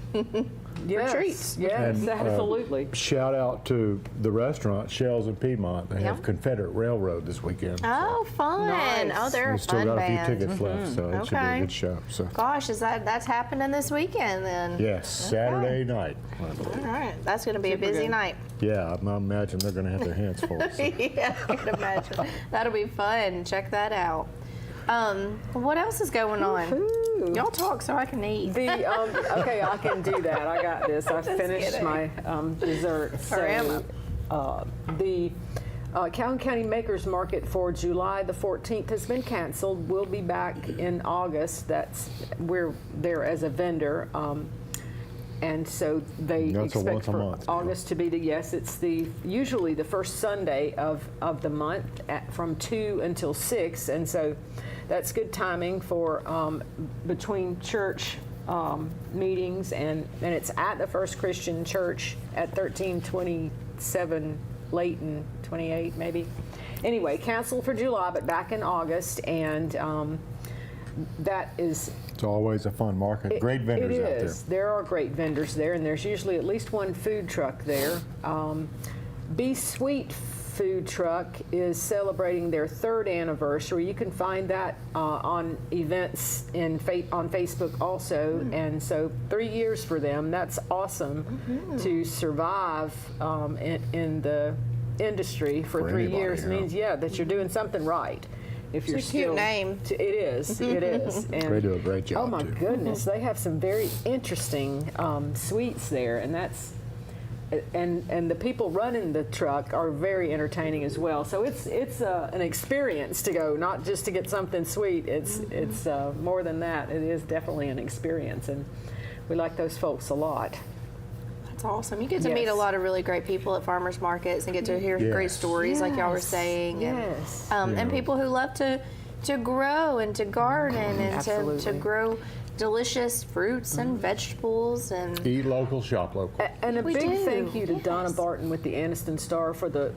treats. Yes, And, absolutely. Shout out to the restaurant Shells in Piedmont. They have Confederate Railroad this weekend. Oh, fun! Nice. Oh, they're a We still fun got a few band. tickets left, so it should be a good show. So Gosh, that's happening this weekend then? yes, Saturday night. I believe. All right, that's going to be a busy good. night. Yeah, I imagine they're going to have their hands full. So. Yeah, I can imagine. That'll be fun. Check that out. What else is going on? Woo-hoo. Y'all talk so I can eat. Okay, I can do that. I got this. I Just finished kidding. my dessert. Hurry The Calhoun County Makers Market for July the 14th has been canceled. We'll be back in August. We're there as a vendor. And so they That's a expect once a for month deal. August to be it's usually the first Sunday of the month from 2 until 6, and so that's good timing for between church meetings, and it's at the First Christian Church at 1327 Layton 28 maybe. Anyway, canceled for July, but back in August, and that is. It's always a fun market. Great vendors It out there. is. There are great vendors there, and there's usually at least one food truck there. Be Sweet Food Truck is celebrating their 3rd anniversary. You can find that on events on Facebook also, and so 3 years for them. That's awesome to survive in the industry for 3 anybody, years. yeah. Means that you're doing something right. If you're It's a cute still, name. It is. It is. And They do a great job. oh my too. goodness, they have some very interesting sweets there, and and the people running the truck are very entertaining as well. So it's an experience to go, not just to get something sweet. It's more than that. It is definitely an experience, and we like those folks a lot. That's awesome. You get to meet a lot of really great people at farmers markets and get to hear great stories like y'all were saying. Yes. And people who love to grow and to garden and to grow delicious fruits and vegetables and eat local, shop local. And a We big do. thank you to Donna Barton with the Anniston Star for the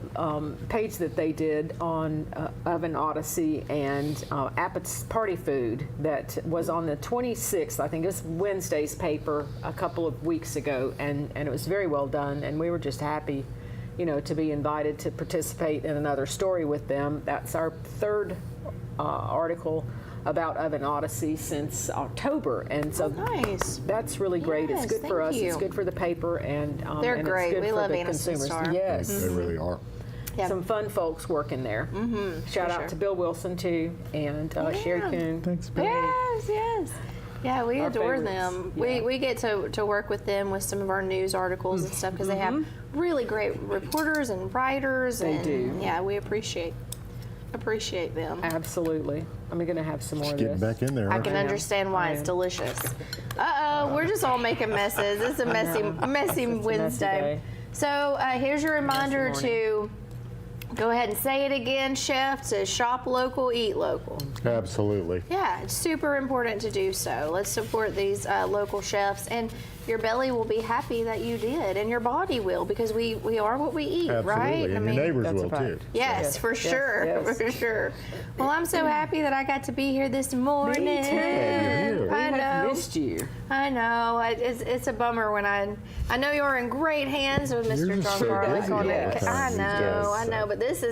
page that they did on Oven Odyssey and Appett's Party Food that was on the 26th, I think it was Wednesday's paper a couple of weeks ago, and it was very well done, and we were just happy, you know, to be invited to participate in another story with them. That's our third article about Oven Odyssey since October, and so that's really great. Yes, It's good for thank us. you. It's good for the paper, and They're and great. It's good We for love the Anniston consumers. Star. Yes, They really are. Yeah. Some fun folks working there. Shout out to Bill Wilson too, and Sherry Coon. Thanks, Bill. Yes. Yeah, we Our adore favorites. them. Yeah. We get to work with them with some of our news articles and stuff because they have really great reporters and writers. They and do. Yeah, we appreciate them. Absolutely. I'm going to have some more of Getting this. back in there. I huh? can understand why it's delicious. We're just all making messes. It's a messy Wednesday. day. So here's your reminder to go ahead and say it again, Chef, to shop local, eat local. Absolutely. Yeah, it's super important to do so. Let's support these local chefs, and your belly will be happy that you did, and your body will, because we are what we eat, Absolutely. right? And your neighbors that's will a fact. too. Yes, for sure, yes. for sure. Well, I'm so happy that I got to be here this morning. Me too. here. I We have know. missed you. I know. It's a bummer when I know you're in great hands with Mr. You're John so Garlic busy on all it. the time I these know, days. but this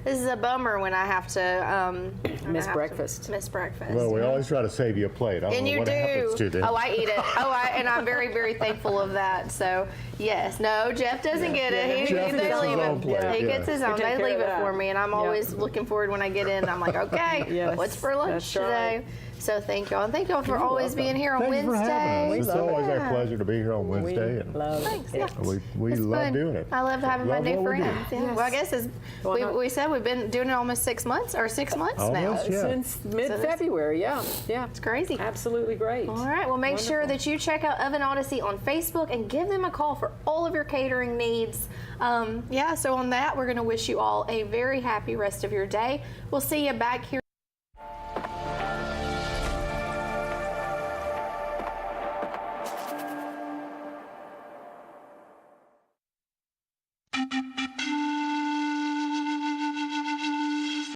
is a bummer when I have to Miss breakfast. Miss breakfast. Well, we always try to save you a plate. I don't And know you what do. happens to them. Oh, I eat it. And I'm very, very thankful of that. So, yes. No, Jeff doesn't get it. Jeff They gets his leave own it. plate, He yeah. gets his own. He take They care leave of it that. for me, and I'm always looking forward when I get in. I'm like, okay, Yes, what's for lunch that's today? right. So thank y'all. And thank y'all for always being here on Thanks for having us. Wednesday. It's always our pleasure to be here on Wednesday. And Love Thanks. it. Yeah. we It's love fun. doing it. I love having my Love new what we do. friends. Yeah. Well, I guess we said we've been doing it almost 6 months now. Almost, yeah. Since mid-February, yeah. It's crazy. Absolutely great. All right, well, make sure that you check out Oven Odyssey on Facebook and give them a call for all of your catering needs. So on that, we're going to wish you all a very happy rest of your day. We'll see you back here